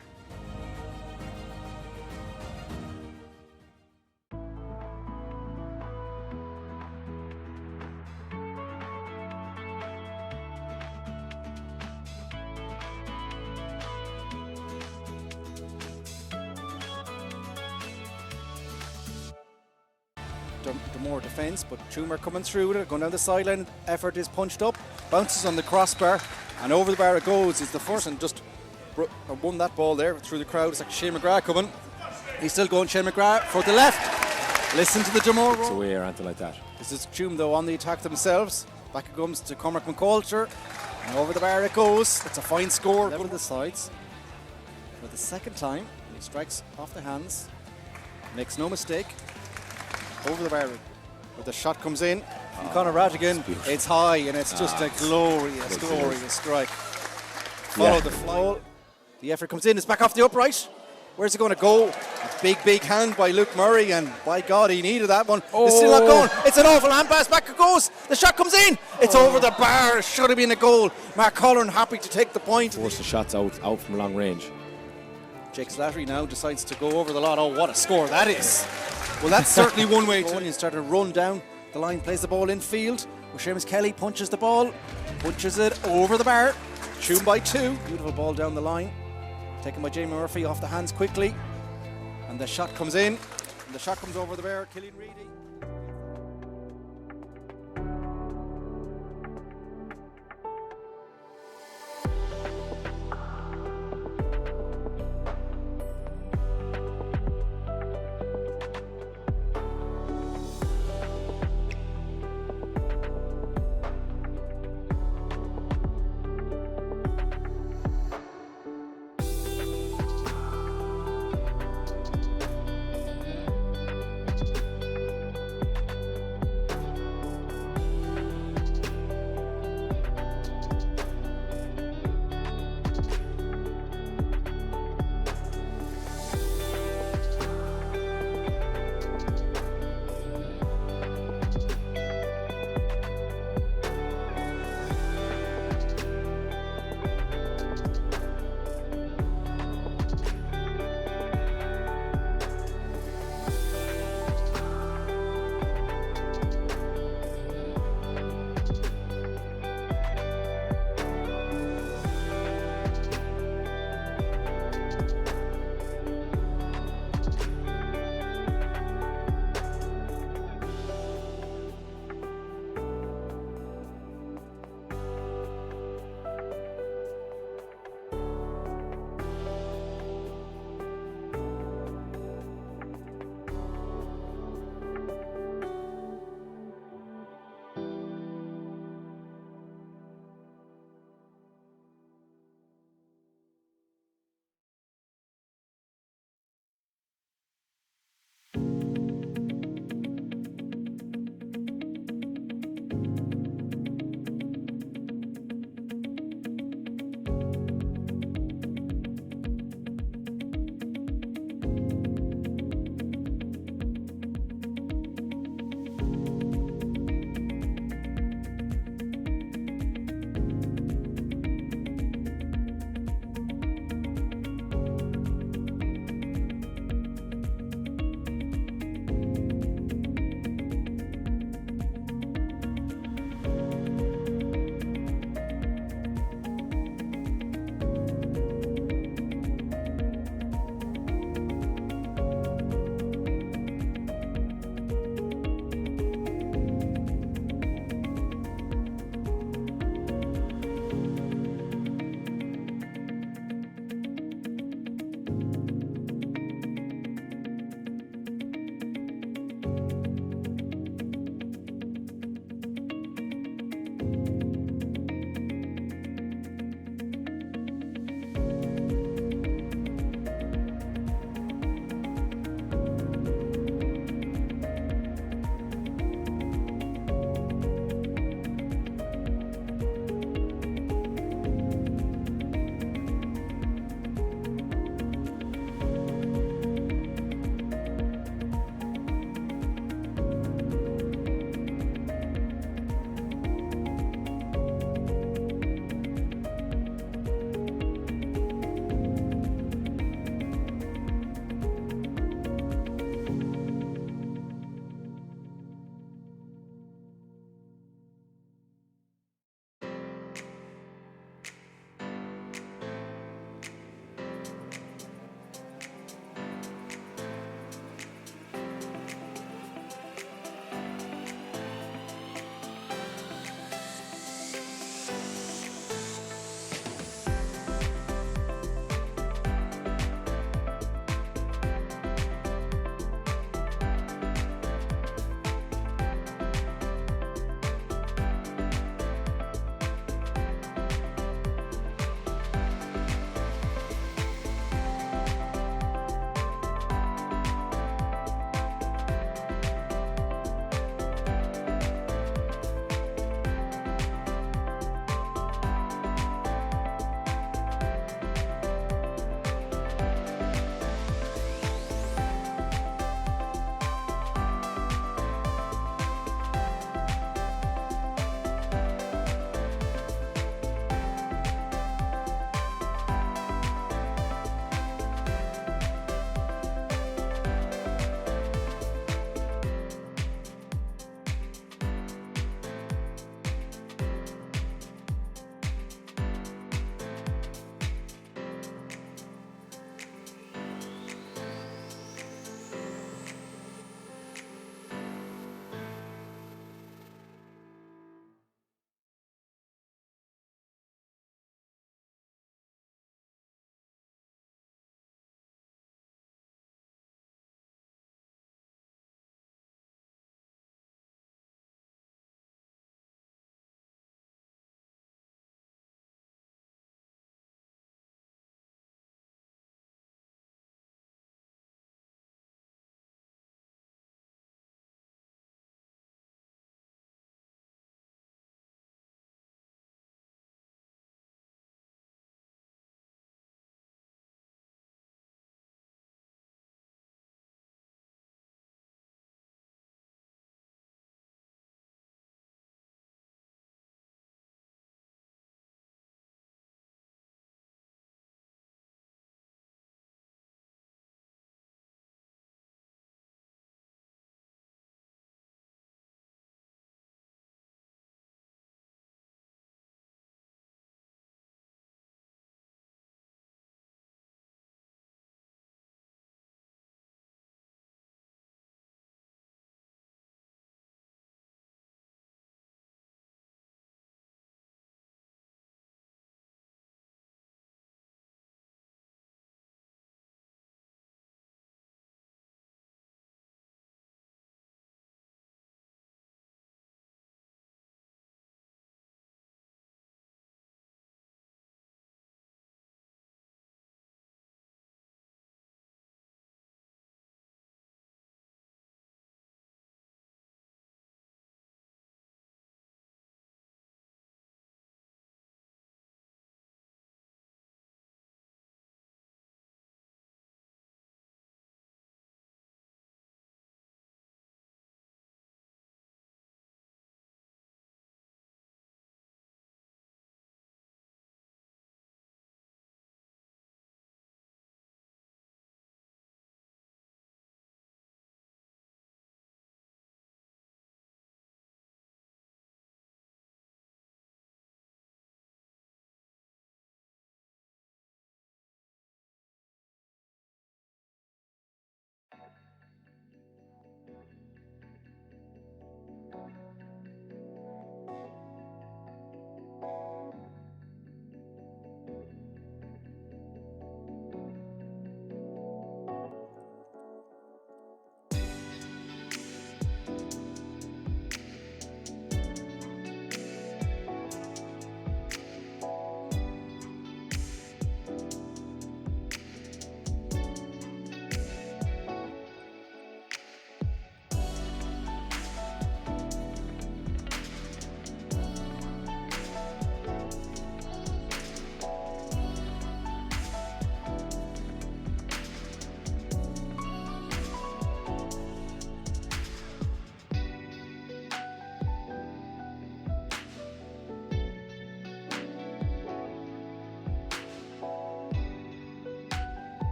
Dunmore defence, but Tuam are coming through with it, going down the sideline. Effort is punched up, bounces on the crossbar, and over the bar it goes. It's the first, and just won that ball there through the crowd. It's like Shane McGrath coming. He's still going, Shane McGrath for the left. Listen to the Dunmore roar. It's away or anything like that. This is Tuam though on the attack themselves. Back it comes to Cormac McCoulter, and over the bar it goes. It's a fine score. Level the sides for the second time. He strikes off the hands, makes no mistake. Over the bar, where the shot comes in from Conor Rattigan. It's high, and it's just a glorious strike. Follow the flow. The effort comes in. It's back off the upright. Where's it going to go? A big hand by Luke Murray, and by God, he needed that one. It's still not going. It's an awful hand pass. Back it goes. The shot comes in. It's over the bar. It should have been a goal. Mark Collin happy to take the point. Force the shots out from long range. Jake Slattery now decides to go over the lot. Oh, what a score that is. Well, that's certainly one way to start to run down the line, plays the ball in field. Where Seamus Kelly punches the ball, punches it over the bar. Tuam by 2. Beautiful ball down the line. Taken by Jamie Murphy off the hands quickly. And the shot comes in. And the shot comes over the bar. Killian Reedy.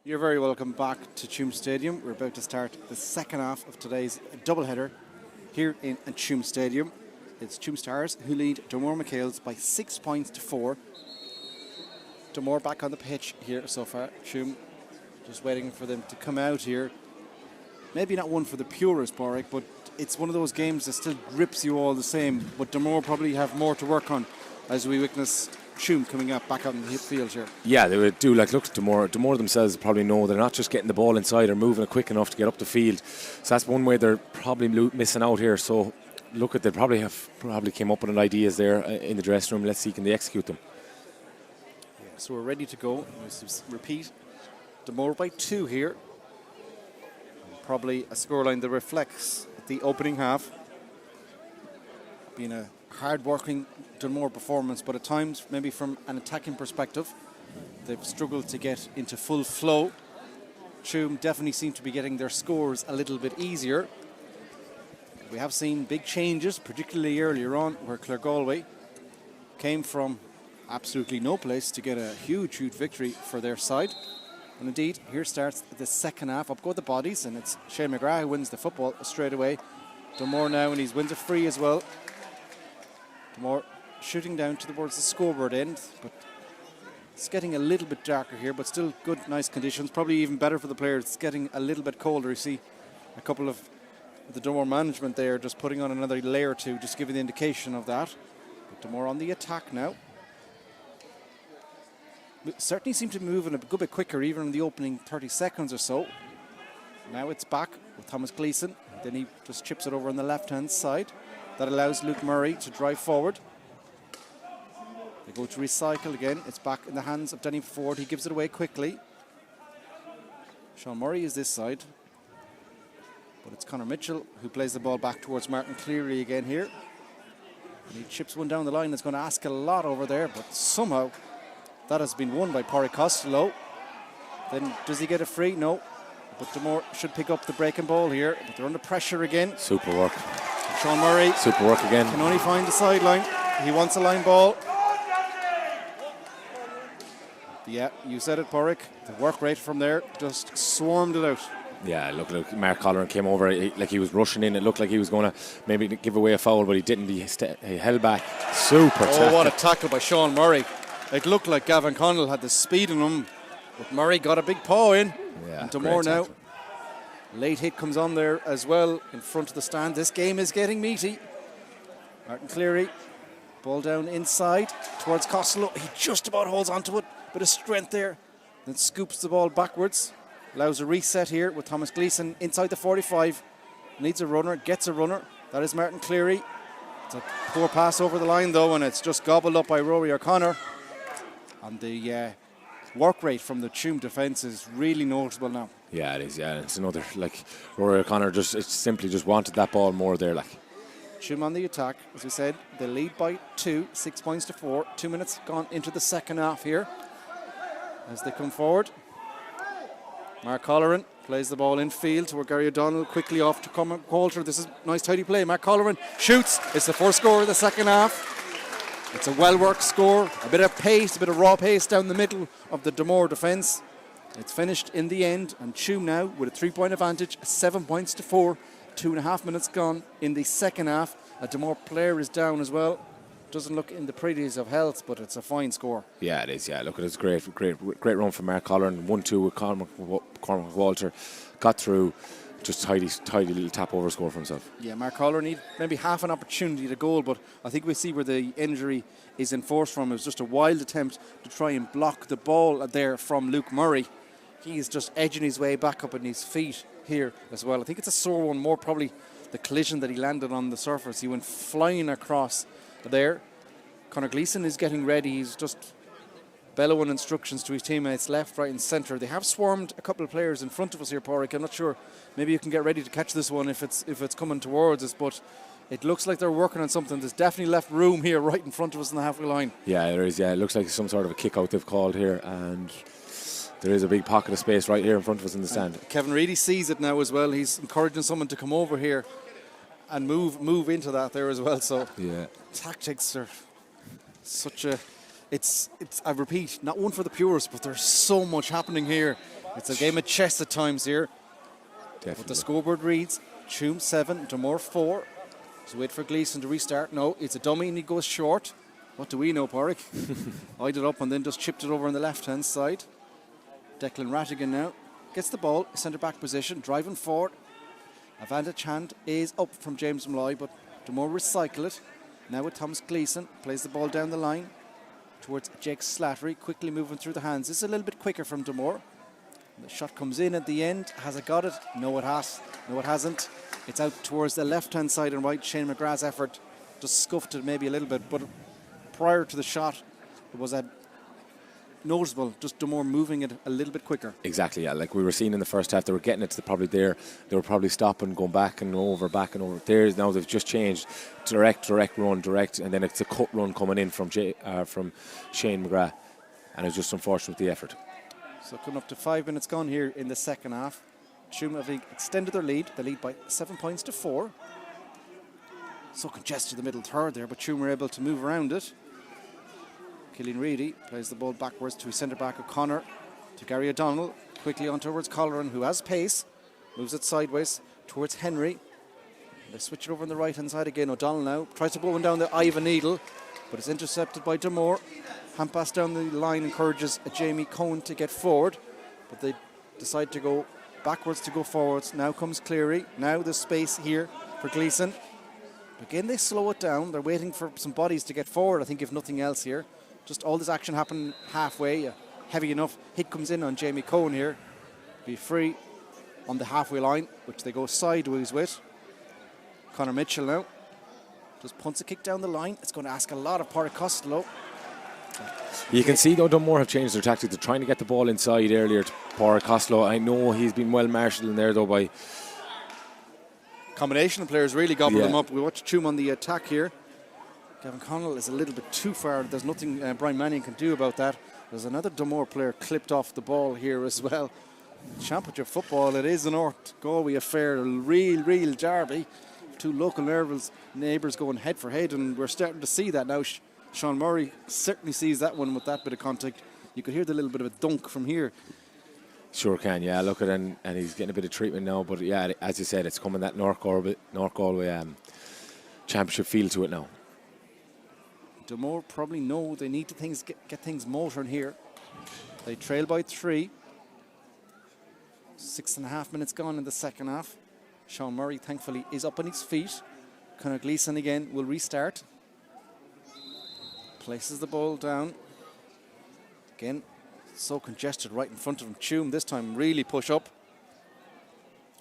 You're very welcome back to Tuam Stadium. We're about to start the second half of today's doubleheader here in Tuam Stadium. It's Tuam Stars who lead Dunmore MacHales by 6 points to 4. Dunmore back on the pitch here so far. Tuam just waiting for them to come out here. Maybe not one for the purist, Borek, but it's one of those games that still grips you all the same. But Dunmore probably have more to work on as we witness Tuam coming up back on the field here. Yeah, they would do like, look, Dunmore themselves probably know they're not just getting the ball inside or moving it quick enough to get up the field. So that's one way they're probably missing out here. So look at, they probably came up with an ideas there in the dressing room. Let's see, can they execute them? Yeah, so we're ready to go. Let's repeat. Dunmore by 2 here. Probably a scoreline that reflects the opening half. Being a hard-working Dunmore performance, but at times, maybe from an attacking perspective, they've struggled to get into full flow. Tuam definitely seem to be getting their scores a little bit easier. We have seen big changes, particularly earlier on, where Galway came from absolutely no place to get a huge victory for their side. And indeed, here starts the second half. Up go the bodies, and it's Shane McGrath who wins the football straight away. Dunmore now, and he wins a free as well. Dunmore shooting down towards the scoreboard end, but it's getting a little bit darker here, but still good, nice conditions. Probably even better for the players. It's getting a little bit colder. You see a couple of the Dunmore management there just putting on another layer or two, just giving the indication of that. But Dunmore on the attack now. Certainly seem to be moving a good bit quicker, even in the opening 30 seconds or so. Now it's back with Thomas Gleeson. Then he just chips it over on the left-hand side. That allows Luke Murray to drive forward. They go to recycle again. It's back in the hands of Danny Ford. He gives it away quickly. Sean Murray is this side. But it's Conor Mitchell who plays the ball back towards Martin Cleary again here. And he chips one down the line. That's going to ask a lot over there, but somehow that has been won by Pádraig Costello. Then does he get a free? No. But Dunmore should pick up the breaking ball here. But they're under pressure again. Super work. Sean Murray. Super work again. Can only find the sideline. He wants a line ball. Yeah, you said it, Pádraig. The work rate from there just swarmed it out. Yeah, look, Mark Colleran came over like he was rushing in. It looked like he was going to maybe give away a foul, but he didn't. He held back. Super tackle. Oh, what a tackle by Sean Murray. It looked like Gavin Connell had the speed in him, but Murray got a big paw in. Yeah, and Dunmore now. Late hit comes on there as well in front of the stand. This game is getting meaty. Martin Cleary, ball down inside towards Costello. He just about holds onto it. Bit of strength there. Then scoops the ball backwards. Allows a reset here with Thomas Gleeson inside the 45. Needs a runner, gets a runner. That is Martin Cleary. It's a poor pass over the line though, and it's just gobbled up by Rory O'Connor. And the work rate from the Tuam defence is really noticeable now. Yeah, it is. Yeah, it's another, like, Rory O'Connor simply just wanted that ball more there, like. Tuam on the attack, as we said. They lead by 2, 6 points to 4. 2 minutes gone into the second half here. As they come forward, Mark Colleran plays the ball in field to where Gary O'Donnell quickly off to Cormac Coulter. This is a nice tidy play. Mark Colleran shoots. It's the first score of the second half. It's a well-worked score. A bit of pace, a bit of raw pace down the middle of the Dunmore defence. It's finished in the end, and Tuam now with a 3-point advantage, 7 points to 4. 2.5 minutes gone in the second half. A Dunmore player is down as well. Doesn't look in the prettiest of health, but it's a fine score. Yeah, it is. Yeah, look, it's great run from Mark Colleran. 1-2 with Cormac Walter. Got through. Just tidy little tap over score for himself. Yeah, Mark Colleran need maybe half an opportunity to goal, but I think we see where the injury is enforced from. It was just a wild attempt to try and block the ball there from Luke Murray. He's just edging his way back up on his feet here as well. I think it's a sore one, more probably the collision that he landed on the surface. He went flying across there. Conor Gleeson is getting ready. He's just bellowing instructions to his teammates left, right and centre. They have swarmed a couple of players in front of us here, Pádraig. I'm not sure. Maybe you can get ready to catch this one if it's coming towards us, but it looks like they're working on something. There's definitely left room here right in front of us in the halfway line. Yeah, there is. Yeah, it looks like some sort of a kick out they've called here, and there is a big pocket of space right here in front of us in the stand. And Kevin Reedy sees it now as well. He's encouraging someone to come over here and move into that there as well. So yeah, tactics are such a... It's I repeat, not one for the purists, but there's so much happening here It's a game of chess at times here. Definitely. But the scoreboard reads Tuam 7, Dunmore 4. So wait for Gleeson to restart. No, it's a dummy and he goes short. What do we know, Porrick? Eyed it up and then just chipped it over on the left-hand side. Declan Rattigan now gets the ball, centre-back position, driving forward. Advantage hand is up from James Malloy, but Dunmore recycle it. Now with Thomas Gleeson, plays the ball down the line towards Jake Slattery, quickly moving through the hands. This is a little bit quicker from Dunmore. The shot comes in at the end. Has it got it? No, it has. No, it hasn't. It's out towards the left-hand side and right. Shane McGrath's effort just scuffed it maybe a little bit, but prior to the shot, it was a noticeable, just Dunmore moving it a little bit quicker. Exactly, yeah. Like we were seeing in the first half, they were getting it to probably there. They were probably stopping, going back and over. There now they've just changed direct run, and then it's a cut run coming in from Shane McGrath, and it's just unfortunate with the effort. So coming up to 5 minutes gone here in the second half. Tuam have extended their lead. They lead by 7 points to 4. So congested the middle third there, but Tuam were able to move around it. Killian Reedy plays the ball backwards to his centre-back O'Connor, to Gary O'Donnell, quickly on towards Colleran, who has pace, moves it sideways towards Henry. They switch it over on the right-hand side again. O'Donnell now tries to blow one down the eye of a needle, but it's intercepted by Dunmore. Hand pass down the line encourages Jamie Cohen to get forward, but they decide to go backwards to go forwards. Now comes Cleary. Now there's space here for Gleeson. Again, they slow it down. They're waiting for some bodies to get forward, I think, if nothing else here. Just all this action happened halfway. A heavy enough hit comes in on Jamie Cohen here. Be free on the halfway line, which they go sideways with. Conor Mitchell now just punts a kick down the line. It's going to ask a lot of Pádraig Costello. You can see, though, Dunmore have changed their tactic. They're trying to get the ball inside earlier to Pádraig Costello. I know he's been well marshalled in there, though, by... Combination of players really gobbled them up. We watch Tuam on the attack here. Gavin Connell is a little bit too far. There's nothing Brian Manning can do about that. There's another Dunmore player clipped off the ball here as well. Championship football, it is a North Galway affair. A real derby. Two local neighbours going head for head, and we're starting to see that now. Sean Murray certainly sees that one with that bit of contact. You could hear the little bit of a dunk from here. Sure can, yeah. Look at him, and he's getting a bit of treatment now. But yeah, as you said, it's coming that North Galway championship feel to it now. Dunmore probably know they need to get things motoring here. They trail by 3. 6.5 minutes gone in the second half. Sean Murray, thankfully, is up on his feet. Conor Gleeson again will restart. Places the ball down. Again, so congested right in front of him. Tuam this time really push up.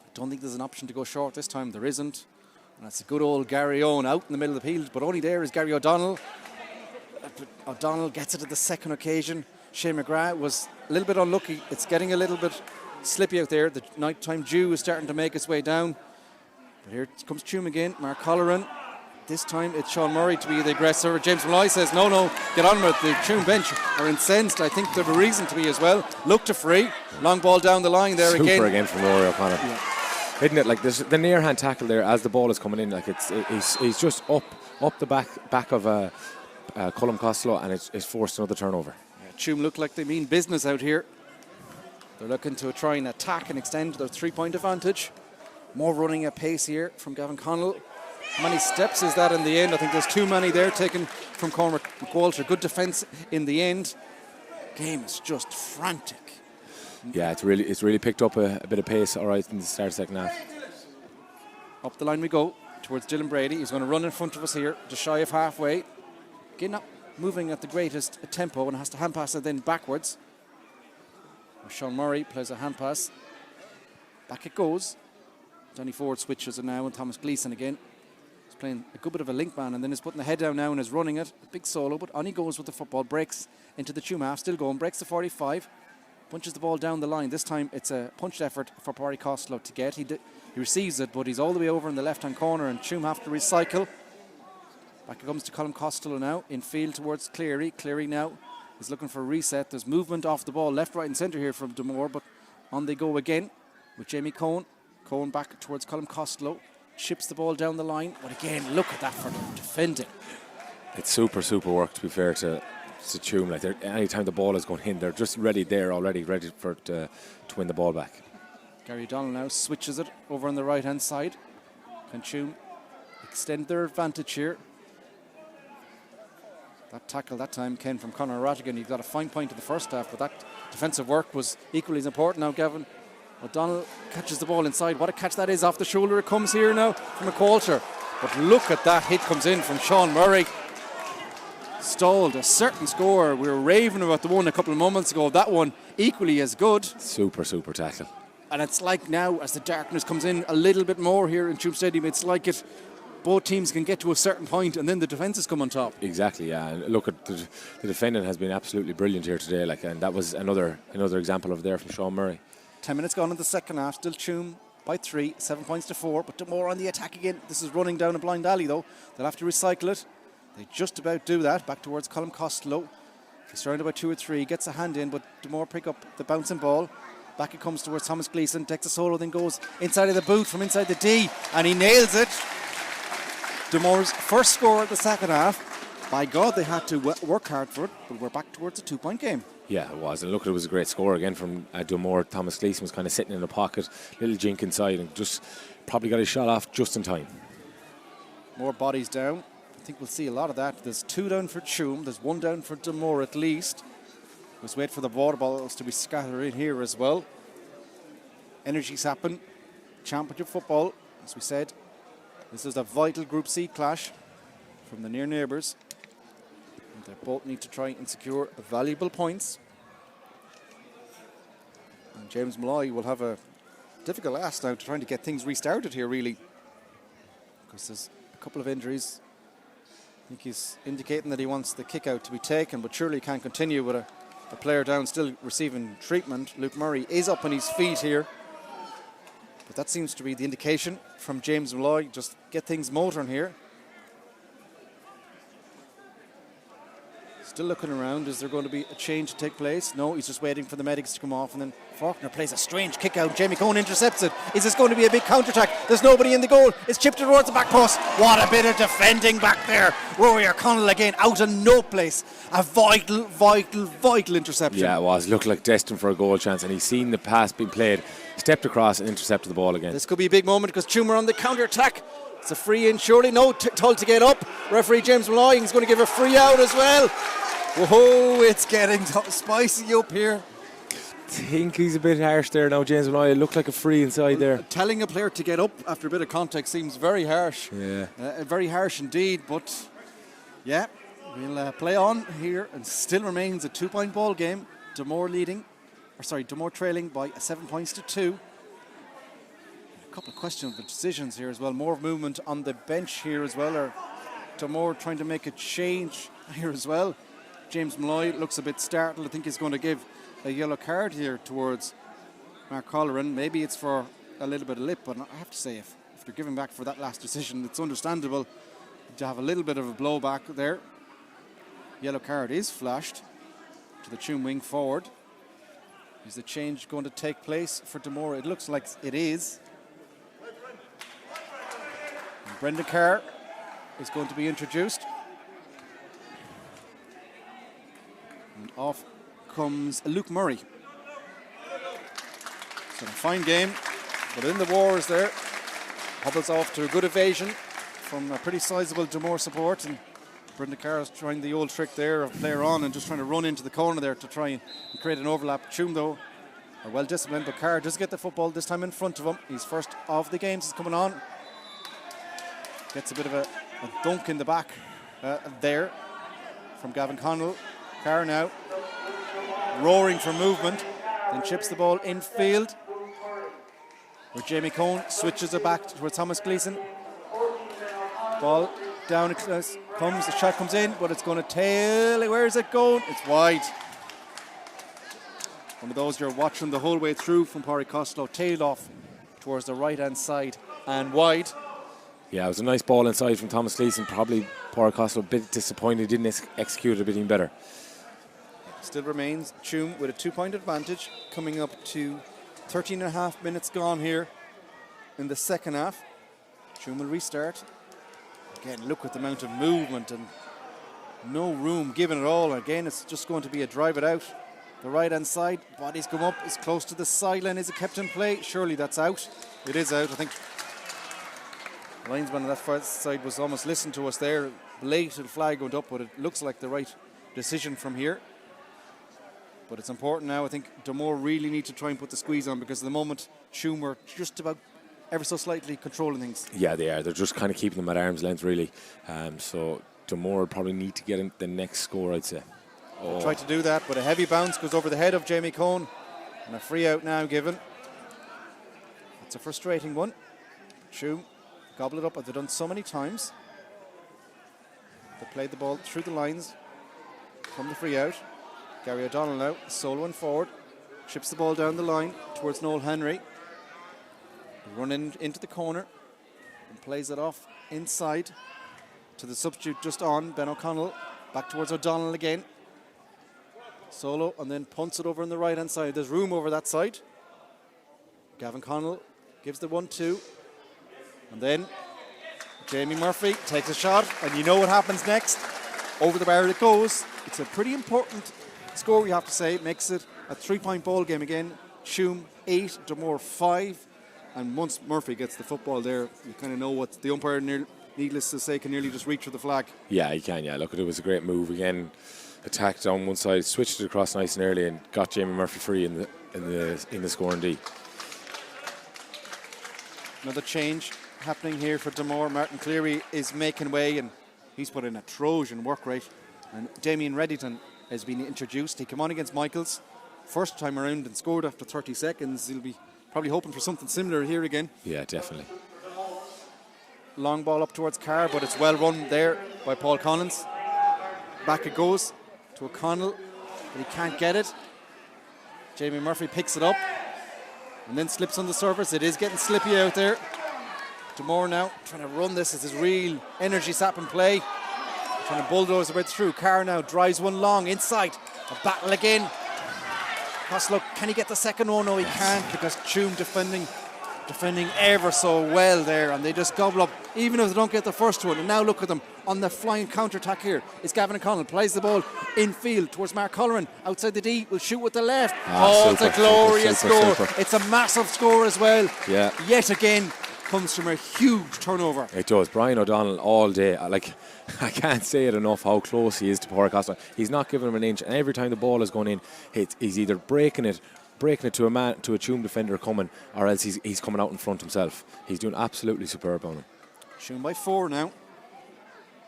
I don't think there's an option to go short this time. There isn't. And that's a good old Gary Owen out in the middle of the field, but only there is Gary O'Donnell. O'Donnell gets it at the second occasion. Shane McGrath was a little bit unlucky. It's getting a little bit slippy out there. The nighttime dew is starting to make its way down. But here comes Tuam again. Mark Colleran. This time it's Sean Murray to be the aggressor. James Malloy says, no, get on with it. The Tuam bench are incensed. I think they have a reason to be as well. Look to free. Long ball down the line there. Super again from Rory O'Connor. Yeah. Isn't it? Like there's the near hand tackle there as the ball is coming in. Like he's just up the back of Colm Costello, and it's forced another turnover. Yeah, Tuam look like they mean business out here. They're looking to try and attack and extend their 3-point advantage. More running at pace here from Gavin Connell. How many steps is that in the end? I think there's too many there taken from Cormac McWalter. Good defence in the end. Game is just frantic. Yeah, it's really picked up a bit of pace, all right, in the start of the second half. Up the line we go towards Dylan Brady. He's going to run in front of us here, just shy of halfway. Again, not moving at the greatest tempo, and has to hand pass it then backwards. Sean Murray plays a hand pass. Back it goes. Danny Ford switches it now, and Thomas Gleeson again. He's playing a good bit of a link man, and then he's putting the head down now and is running it. A big solo, but on he goes with the football. Breaks into the Tuam half, still going. Breaks the 45. Punches the ball down the line. This time it's a punched effort for Pádraig Costello to get. He receives it, but he's all the way over in the left-hand corner, and Tuam have to recycle. Back it comes to Colm Costello now, in field towards Cleary. Cleary now is looking for a reset. There's movement off the ball, left, right and centre here from Dunmore, but on they go again with Jamie Cohen. Cohen back towards Colm Costello. Chips the ball down the line, but again, look at that for them defending. It's super work, to be fair to to Tuam. Like, anytime the ball is going in, they're just ready for it to win the ball back. Gary O'Donnell now switches it over on the right-hand side. Can Tuam extend their advantage here? That tackle that time came from Conor Rattigan. He got a fine point in the first half, but that defensive work was equally as important. Now Gavin O'Donnell catches the ball inside. What a catch that is off the shoulder. It comes here now from McQualter. But look at that hit comes in from Sean Murray. Stalled a certain score. We were raving about the one a couple of moments ago. That one equally as good. Super tackle. And it's like now, as the darkness comes in a little bit more here in Tuam Stadium, it's like both teams can get to a certain point and then the defences come on top. Exactly, yeah. And look at the defending has been absolutely brilliant here today. Like, and that was another example of there from Sean Murray. 10 minutes gone in the second half. Still Tuam by 3, 7 points to 4. But Dunmore on the attack again. This is running down a blind alley though. They'll have to recycle it. They just about do that. Back towards Colm Costello. He's surrounded by 2 or 3. Gets a hand in, but Dunmore pick up the bouncing ball. Back it comes towards Thomas Gleeson. Takes a solo, then goes inside of the boot from inside the D. And he nails it. Dunmore's first score of the second half. By God, they had to work hard for it, but we're back towards a 2-point game. Yeah, it was. And look, it was a great score again from Dunmore. Thomas Gleeson was kind of sitting in the pocket, little jink inside, and just probably got his shot off just in time. More bodies down. I think we'll see a lot of that. There's 2 down for Tuam. There's 1 down for Dunmore at least. Let's wait for the water balls to be scattered in here as well. Energy sapping. Championship football, as we said. This is a vital Group C clash from the near neighbours. And they both need to try and secure valuable points. And James Malloy will have a difficult ask now to trying to get things restarted here, really. Because there's a couple of injuries. I think he's indicating that he wants the kick out to be taken, but surely can't continue with a player down still receiving treatment. Luke Murray is up on his feet here. But that seems to be the indication from James Malloy. Just get things motoring here. Still looking around. Is there going to be a change to take place? No, he's just waiting for the medics to come off. And then Faulkner plays a strange kick out. Jamie Cohn intercepts it. Is this going to be a big counter-attack? There's nobody in the goal. It's chipped towards the back post. What a bit of defending back there. Rory O'Connell again out of no place. A vital interception. Yeah, it was. Looked like destined for a goal chance. And he's seen the pass being played. Stepped across and intercepted the ball again. This could be a big moment because Tuam are on the counter-attack. It's a free in, surely. No, Tull to get up. Referee James Malloy is going to give a free out as well. Whoa, it's getting spicy up here. I think he's a bit harsh there now, James Malloy. It looked like a free inside there. Telling a player to get up after a bit of contact seems very harsh. Yeah. Very harsh indeed, but yeah, we'll play on here and still remains a 2-point ball game. Dunmore trailing by 7 points to 2. A couple of questionable decisions here as well. More movement on the bench here as well. Or Dunmore trying to make a change here as well. James Malloy looks a bit startled. I think he's going to give a yellow card here towards Mark Colleran. Maybe it's for a little bit of lip, but I have to say if they're giving back for that last decision, it's understandable to have a little bit of a blowback there. Yellow card is flashed to the Tuam wing forward. Is the change going to take place for Dunmore? It looks like it is. And Brendan Carr is going to be introduced. And off comes Luke Murray. So a fine game, but in the wars there. Hobbles off to a good evasion from a pretty sizable Dunmore support, and Brendan Carr is trying the old trick there of player on and just trying to run into the corner there to try and create an overlap. Tuam though are well disciplined, but Carr does get the football this time in front of him. He's first of the games, he's coming on. Gets a bit of a dunk in the back there from Gavin Connell. Carr now roaring for movement, then chips the ball infield where Jamie Cohn switches it back towards Thomas Gleeson. Ball down, it comes, the shot comes in, but it's going to tail. Where is it going? It's wide. One of those you're watching the whole way through from Pádraig Costello, tailed off towards the right hand side and wide. Yeah, it was a nice ball inside from Thomas Gleeson. Probably Pádraig Costello a bit disappointed, didn't execute it a bit even better. Still remains Tuam with a 2-point advantage, coming up to 13 and a half minutes gone here in the second half. Tuam will restart. Again, look at the amount of movement and No room given at all. Again, it's just going to be a drive it out. The right-hand side, bodies come up, is close to the sideline. Is it kept in play? Surely that's out. It is out. I think the linesman on that far side was almost listening to us there. Blatant flag went up, but it looks like the right decision from here. But it's important now. I think Dunmore really need to try and put the squeeze on, because at the moment, Tuam are just about ever so slightly controlling things. Yeah, they are. They're just kind of keeping them at arm's length, really. So Dunmore probably need to get in the next score, I'd say. Oh. Tried to do that, but a heavy bounce goes over the head of Jamie Cohn, and a free out now given. It's a frustrating one. Tuam gobble it up, as they've done so many times. They played the ball through the lines from the free out. Gary O'Donnell now, soloing forward, chips the ball down the line towards Noel Henry. Running into the corner and plays it off inside to the substitute just on, Ben O'Connell. Back towards O'Donnell again. Solo, and then punts it over on the right hand side. There's room over that side. Gavin Connell gives the 1-2, and then Jamie Murphy takes a shot, and you know what happens next. Over the bar it goes. It's a pretty important score, we have to say. It makes it a 3-point ball game again. Tuam 8, Dunmore 5, and once Murphy gets the football there, you kind of know what the umpire, needless to say, can nearly just reach for the flag. Yeah, he can. Yeah, look, it was a great move again. Attacked on one side, switched it across nice and early, and got Jamie Murphy free in the scoring D. Another change happening here for Dunmore. Martin Cleary is making way, and he's put in a Trojan work rate. And Damien Reddington has been introduced. He came on against MacHales first time around and scored after 30 seconds. He'll be probably hoping for something similar here again. Yeah, definitely. Long ball up towards Carr, but it's well run there by Paul Collins. Back it goes to O'Connell, but he can't get it. Jamie Murphy picks it up and then slips on the surface. It is getting slippy out there. Dunmore now trying to run this. This is real energy sapping play. Trying to bulldoze the way through. Carr now drives one long inside. A battle again. Costello, can he get the second one? No, he can't, because Tuam defending ever so well there, and they just gobble up even if they don't get the first one. And now look at them on the flying counter-attack here. It's Gavin O'Connell, plays the ball infield towards Mark Colleran, outside the D, will shoot with the left. It's a glorious score. It's a massive score as well. Yeah. Yet again comes from a huge turnover. It does. Brian O'Donnell all day. I can't say it enough how close he is to Pádraig Costello. He's not giving him an inch, and every time the ball is going in, he's either breaking it to a Tuam defender coming, or else he's coming out in front himself. He's doing absolutely superb on him. Tuam by 4 now.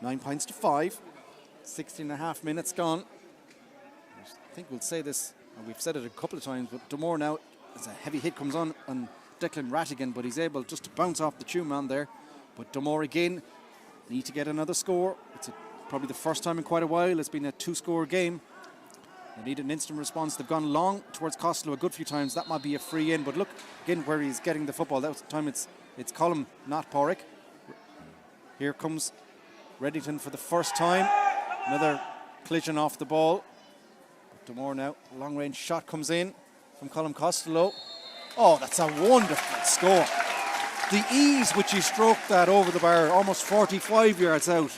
9 points to 5. 16 and a half minutes gone. I think we'll say this, and we've said it a couple of times, but Dunmore now, as a heavy hit comes on Declan Rattigan, but he's able just to bounce off the Tuam man there. But Dunmore again need to get another score. It's probably the first time in quite a while it's been a 2-score game. They need an instant response. They've gone long towards Costello a good few times. That might be a free in, but look again where he's getting the football. That time it's Colm, not Pádraig. Here comes Reddington for the first time. Another collision off the ball. Dunmore now, long range shot comes in from Colm Costello. Oh, that's a wonderful score. The ease which he stroked that over the bar, almost 45 yards out.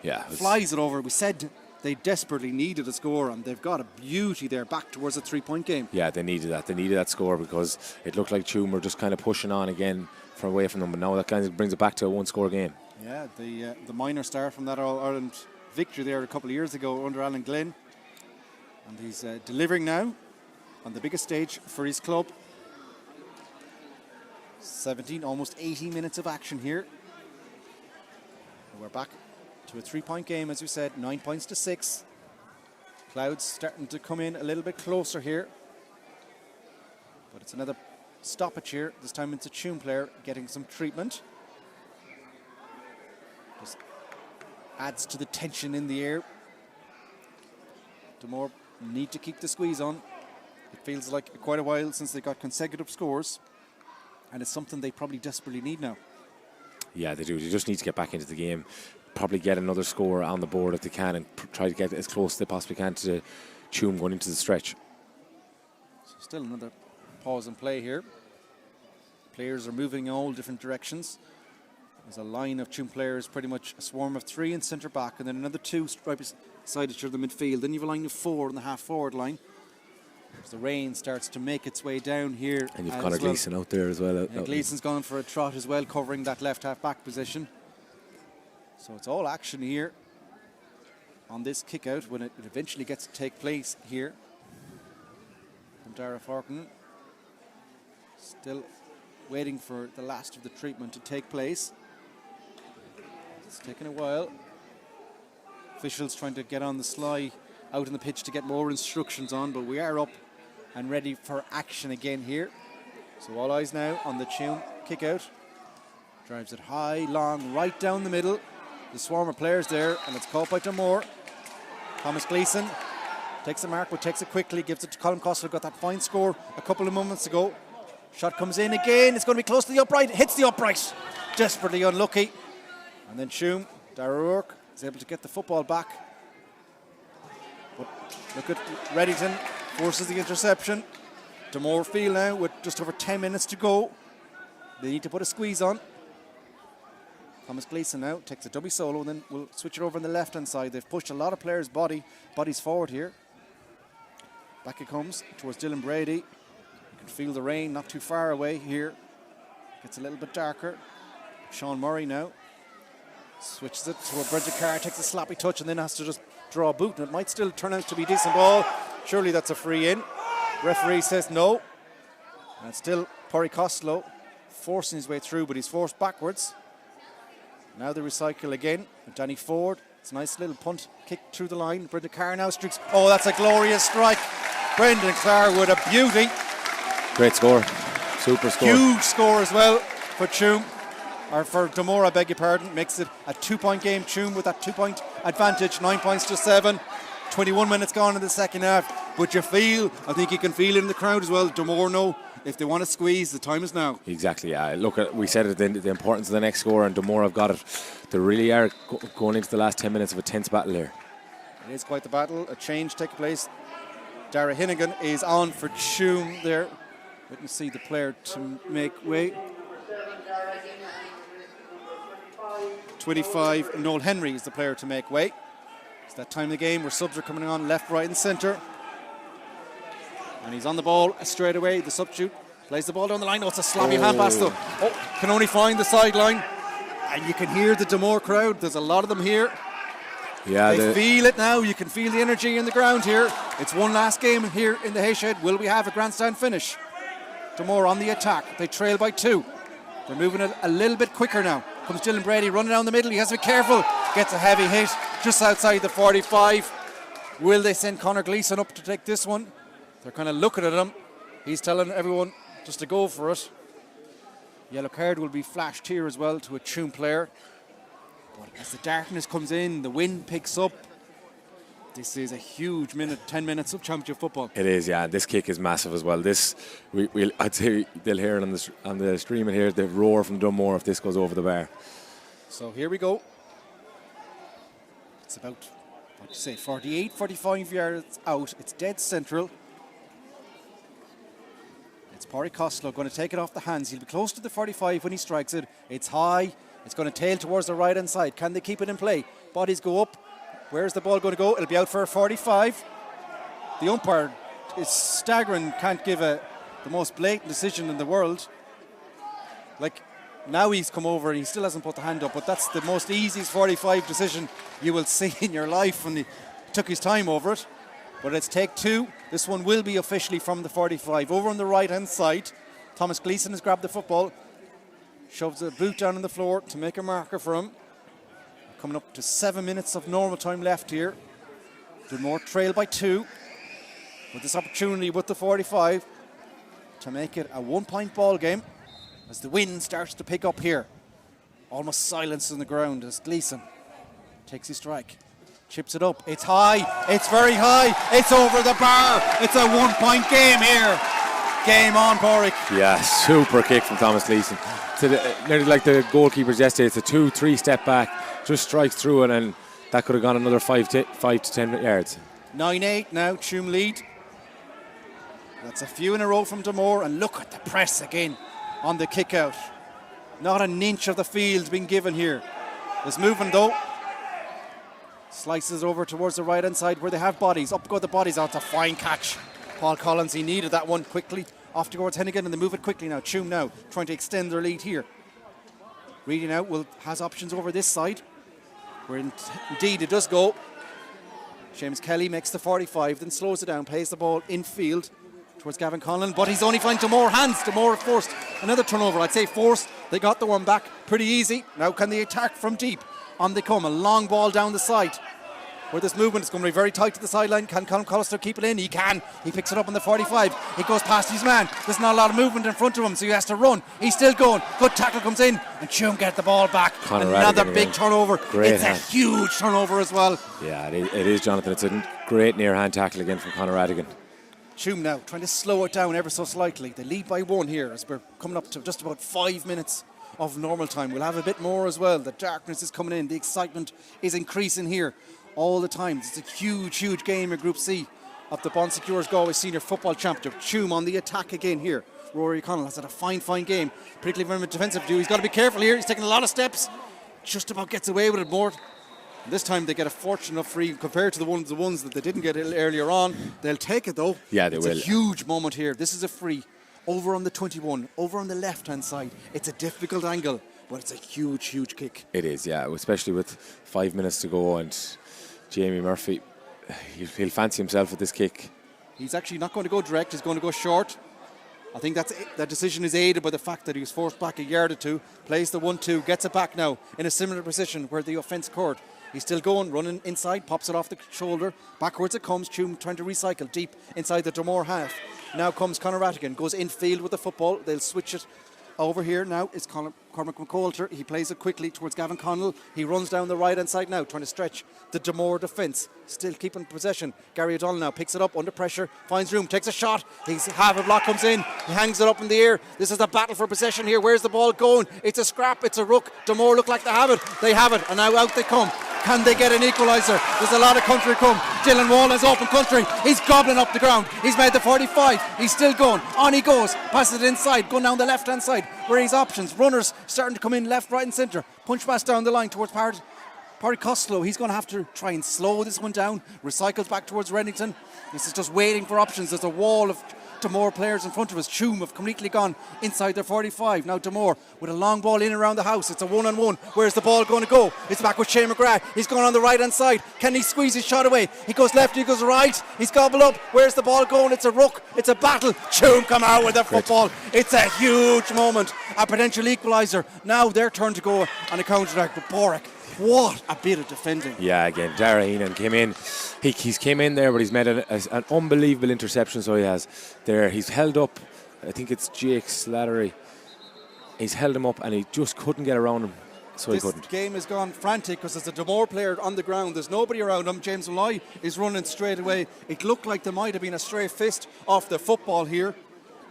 Yeah. Flies it over. We said they desperately needed a score, and they've got a beauty there back towards a 3-point game. Yeah, they needed that. They needed that score, because it looked like Tuam were just kind of pushing on again from away from them, but now that kind of brings it back to a 1-score game. Yeah, the minor star from that All-Ireland victory there a couple of years ago under Alan Glenn. And he's delivering now on the biggest stage for his club. 17, almost 18 minutes of action here. We're back to a 3-point game, as we said, 9 points to 6. Clouds starting to come in a little bit closer here. But it's another stoppage here. This time it's a Tuam player getting some treatment. Just adds to the tension in the air. Dunmore need to keep the squeeze on. It feels like quite a while since they got consecutive scores, and it's something they probably desperately need now. Yeah, they do. They just need to get back into the game, probably get another score on the board if they can, and try to get as close as they possibly can to Tuam going into the stretch. So still another pause and play here. Players are moving in all different directions. There's a line of Tuam players, pretty much a swarm of 3 in centre back, and then another 2 right beside each other in the midfield. Then you have a line of 4 in the half forward line. As the rain starts to make its way down here. And you've Conor Gleeson out there as well. Gleeson's gone for a trot as well, covering that left half back position. So it's all action here on this kick out when it eventually gets to take place here. From Dara Forkin. Still waiting for the last of the treatment to take place. It's taken a while. Officials trying to get on the sly out on the pitch to get more instructions on, but we are up and ready for action again here. So all eyes now on the Tuam kick out. Drives it high, long, right down the middle. The swarm of players there, and it's caught by Dunmore. Thomas Gleeson takes the mark, but takes it quickly, gives it to Colin Costello, got that fine score a couple of moments ago. Shot comes in again, it's going to be close to the upright, hits the upright. Desperately unlucky. And then Tuam, Dara O'Rourke, is able to get the football back. But look at Reddington, forces the interception. Dunmore field now with just over 10 minutes to go. They need to put a squeeze on. Thomas Gleeson now takes a dummy solo, and then we'll switch it over on the left hand side. They've pushed a lot of players' bodies forward here. Back it comes towards Dylan Brady. You can feel the rain not too far away here. Gets a little bit darker. Sean Murray now switches it to a Brendan Carr, takes a sloppy touch, and then has to just draw a boot, and it might still turn out to be a decent ball. Surely that's a free in. Referee says no. And it's still Pádraig Costello forcing his way through, but he's forced backwards. Now they recycle again. Danny Ford. It's a nice little punt kick through the line. Brendan Carr now streaks. Oh, that's a glorious strike. Brendan Carr with a beauty. Great score. Super score. Huge score as well for Tuam. Or for Dunmore, I beg your pardon. Makes it a 2-point game. Tuam with that 2-point advantage. 9 points to 7. 21 minutes gone in the second half. But you feel, I think you can feel it in the crowd as well. Dunmore know if they want to squeeze, the time is now. Exactly, yeah. Look, we said it, the importance of the next score, and Dunmore have got it. They really are going into the last 10 minutes of a tense battle here. It is quite the battle. A change taking place. Dara Hinnigan is on for Tuam there. We can see the player to make way. 25, Noel Henry is the player to make way. It's that time of the game where subs are coming on left, right and centre. And he's on the ball straight away. The substitute plays the ball down the line. Oh, it's a sloppy hand pass though. Oh, can only find the sideline. And you can hear the Dunmore crowd. There's a lot of them here. Yeah, they feel it now. You can feel the energy in the ground here. It's one last game here in the Hayshed. Will we have a grandstand finish? Dunmore on the attack. They trail by 2. They're moving it a little bit quicker now. Comes Dylan Brady running down the middle. He has to be careful. Gets a heavy hit just outside the 45. Will they send Conor Gleeson up to take this one? They're kind of looking at him. He's telling everyone just to go for it. Yellow card will be flashed here as well to a Tuam player. But as the darkness comes in, the wind picks up. This is a huge 10 minutes of championship football. It is, yeah. This kick is massive as well. This, I'd say they'll hear it on the streaming here, the roar from Dunmore if this goes over the bar. So here we go. It's about, 48, 45 yards out. It's dead central. It's Pádraig Costello going to take it off the hands. He'll be close to the 45 when he strikes it. It's high. It's going to tail towards the right hand side. Can they keep it in play? Bodies go up. Where's the ball going to go? It'll be out for a 45. The umpire is staggering. Can't give the most blatant decision in the world. Like, now he's come over and he still hasn't put the hand up, but that's the most easiest 45 decision you will see in your life when he took his time over it. But it's take 2. This one will be officially from the 45. Over on the right-hand side, Thomas Gleeson has grabbed the football, shoves a boot down on the floor to make a marker for him. Coming up to 7 minutes of normal time left here. Dunmore trail by 2. With this opportunity with the 45 to make it a 1-point ball game as the wind starts to pick up here. Almost silence on the ground as Gleeson takes his strike. Chips it up. It's high. It's very high. It's over the bar. It's a 1-point game here. Game on, Pádraig. Yeah, super kick from Thomas Gleeson. Nearly like the goalkeepers yesterday. It's a 2-3 step back. Just strikes through it, and that could have gone another 5 to 10 yards. 9-8 now, Tuam lead. That's a few in a row from Dunmore, and look at the press again on the kick out. Not an inch of the field being given here. There's movement though. Slices over towards the right hand side where they have bodies. Up go the bodies. It's a fine catch. Paul Collins, he needed that one quickly. Off towards Hennigan, and they move it quickly now. Tuam now trying to extend their lead here. Reading out has options over this side. Where indeed it does go. Seamus Kelly makes the 45, then slows it down, plays the ball infield towards Gavin Conlon, but he's only finding Dunmore hands. Dunmore forced another turnover. I'd say forced. They got the one back pretty easy. Now can they attack from deep? On they come. A long ball down the side. Where this movement is going to be very tight to the sideline. Can Colin Collister keep it in? He can. He picks it up on the 45. He goes past his man. There's not a lot of movement in front of him, so he has to run. He's still going. Good tackle comes in, and Tuam get the ball back. Another big turnover. It's a huge turnover as well. Yeah, it is, Jonathan. It's a great near-hand tackle again from Conor Radigan. Tuam now trying to slow it down ever so slightly. They lead by 1 here as we're coming up to just about 5 minutes of normal time. We'll have a bit more as well. The darkness is coming in. The excitement is increasing here all the time. It's a huge game in Group C of the Bon Secours Galway Senior Football Championship. Tuam on the attack again here. Rory Connell has had a fine game, particularly from a defensive view. He's got to be careful here. He's taking a lot of steps. Just about gets away with it more. This time they get a fortune of free compared to the ones that they didn't get earlier on. They'll take it though. Yeah, they will. It's a huge moment here. This is a free over on the 21, over on the left hand side. It's a difficult angle, but it's a huge kick. It is, yeah, especially with 5 minutes to go, and Jamie Murphy, he'll fancy himself with this kick. He's actually not going to go direct. He's going to go short. I think that decision is aided by the fact that he was forced back a yard or two. Plays the 1-2, gets it back now in a similar position where the offence occurred. He's still going, running inside, pops it off the shoulder. Backwards it comes. Tuam trying to recycle deep inside the Dunmore half. Now comes Conor Ratigan, goes infield with the football. They'll switch it over here now. It's Cormac McCoulter. He plays it quickly towards Gavin Connell. He runs down the right hand side now, trying to stretch the Dunmore defence. Still keeping possession. Gary O'Donnell now picks it up under pressure, finds room, takes a shot. He's half a block comes in. He hangs it up in the air. This is a battle for possession here. Where's the ball going? It's a scrap. It's a ruck. Dunmore look like they have it. They have it, and now out they come. Can they get an equaliser? There's a lot of country come. Dylan Wall has open country. He's gobbling up the ground. He's made the 45. He's still going. On he goes. Passes it inside. Going down the left hand side where he's options. Runners starting to come in left, right and centre. Punch pass down the line towards Parry Costello. He's going to have to try and slow this one down. Recycles back towards Reddington. This is just waiting for options. There's a wall of Dunmore players in front of us. Tuam have completely gone inside their 45. Now Dunmore with a long ball in around the house. It's a 1-on-1. Where's the ball going to go? It's back with Shane McGrath. He's going on the right hand side. Can he squeeze his shot away? He goes left, he goes right. He's gobbled up. Where's the ball going? It's a ruck. It's a battle. Tuam come out with the football. It's a huge moment. A potential equaliser. Now their turn to go on a counter-attack. But Borek, what a bit of defending. Yeah, again, Dara Heenan came in. He's came in there, but he's made an unbelievable interception, so he has there. He's held up, I think it's Jake Slattery. He's held him up and he just couldn't get around him, so he couldn't. This game has gone frantic because there's a Dunmore player on the ground. There's nobody around him. James Malloy is running straight away. It looked like there might have been a stray fist off the football here.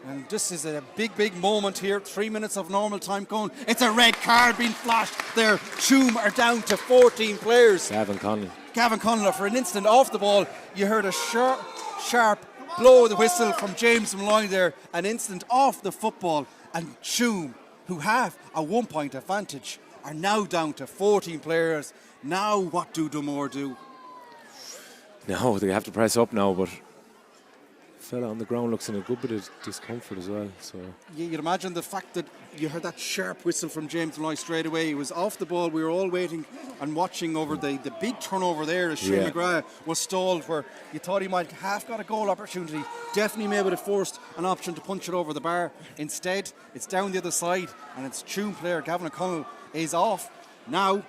And this is a big moment here. 3 minutes of normal time going. It's a red card being flashed there. Tuam are down to 14 players. Gavin Conlon for an instant off the ball. You heard a sharp blow of the whistle from James Malloy there. An instant off the football. And Tuam, who have a 1 point advantage, are now down to 14 players. Now what do Dunmore do? No, they have to press up now, but fella on the ground looks in a good bit of discomfort as well. So you'd imagine the fact that you heard that sharp whistle from James Malloy straight away. He was off the ball. We were all waiting and watching over the big turnover there as Shane McGrath was stalled, where you thought he might have got a goal opportunity. Definitely maybe would have forced an option to punch it over the bar. Instead, it's down the other side, and it's Tuam player Gavin O'Connell is off. Now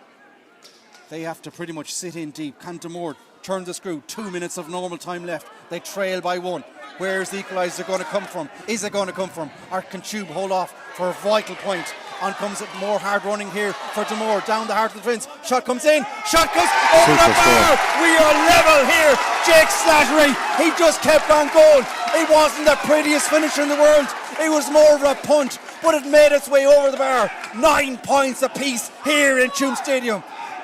they have to pretty much sit in deep. Can Dunmore turn the screw? 2 minutes of normal time left. They trail by 1. Where's the equaliser going to come from? Is it going to come from? Or can Tuam hold off for a vital point? On comes it, more hard running here for Dunmore. Down the heart of the defence. Shot comes in. Shot goes over the bar. We are level here. Jake Slattery, he just kept on going. It wasn't the prettiest finish in the world. It was more of a punt, but it made its way over the bar. 9 points apiece here in Tuam Stadium.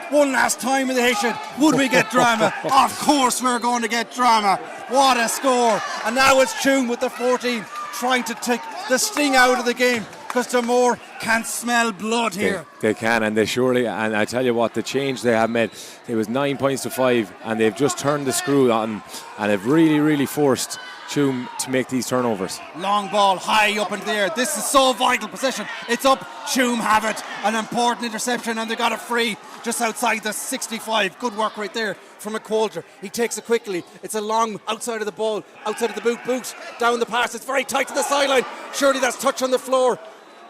One last time in the Haitian. Would we get drama? Of course we're going to get drama. What a score. And now it's Tuam with the 14 trying to take the sting out of the game. because Dunmore can smell blood here. They can, and they surely, and I tell you what, the change they have made, it was 9 points to 5, and they've just turned the screw on, and they've really forced Tuam to make these turnovers. Long ball high up in the air. This is so vital possession. It's up. Tuam have it. An important interception, and they got it free just outside the 65. Good work right there from McQualter. He takes it quickly. It's a long outside of the ball, outside of the boot down the pass. It's very tight to the sideline. Surely that's touch on the floor.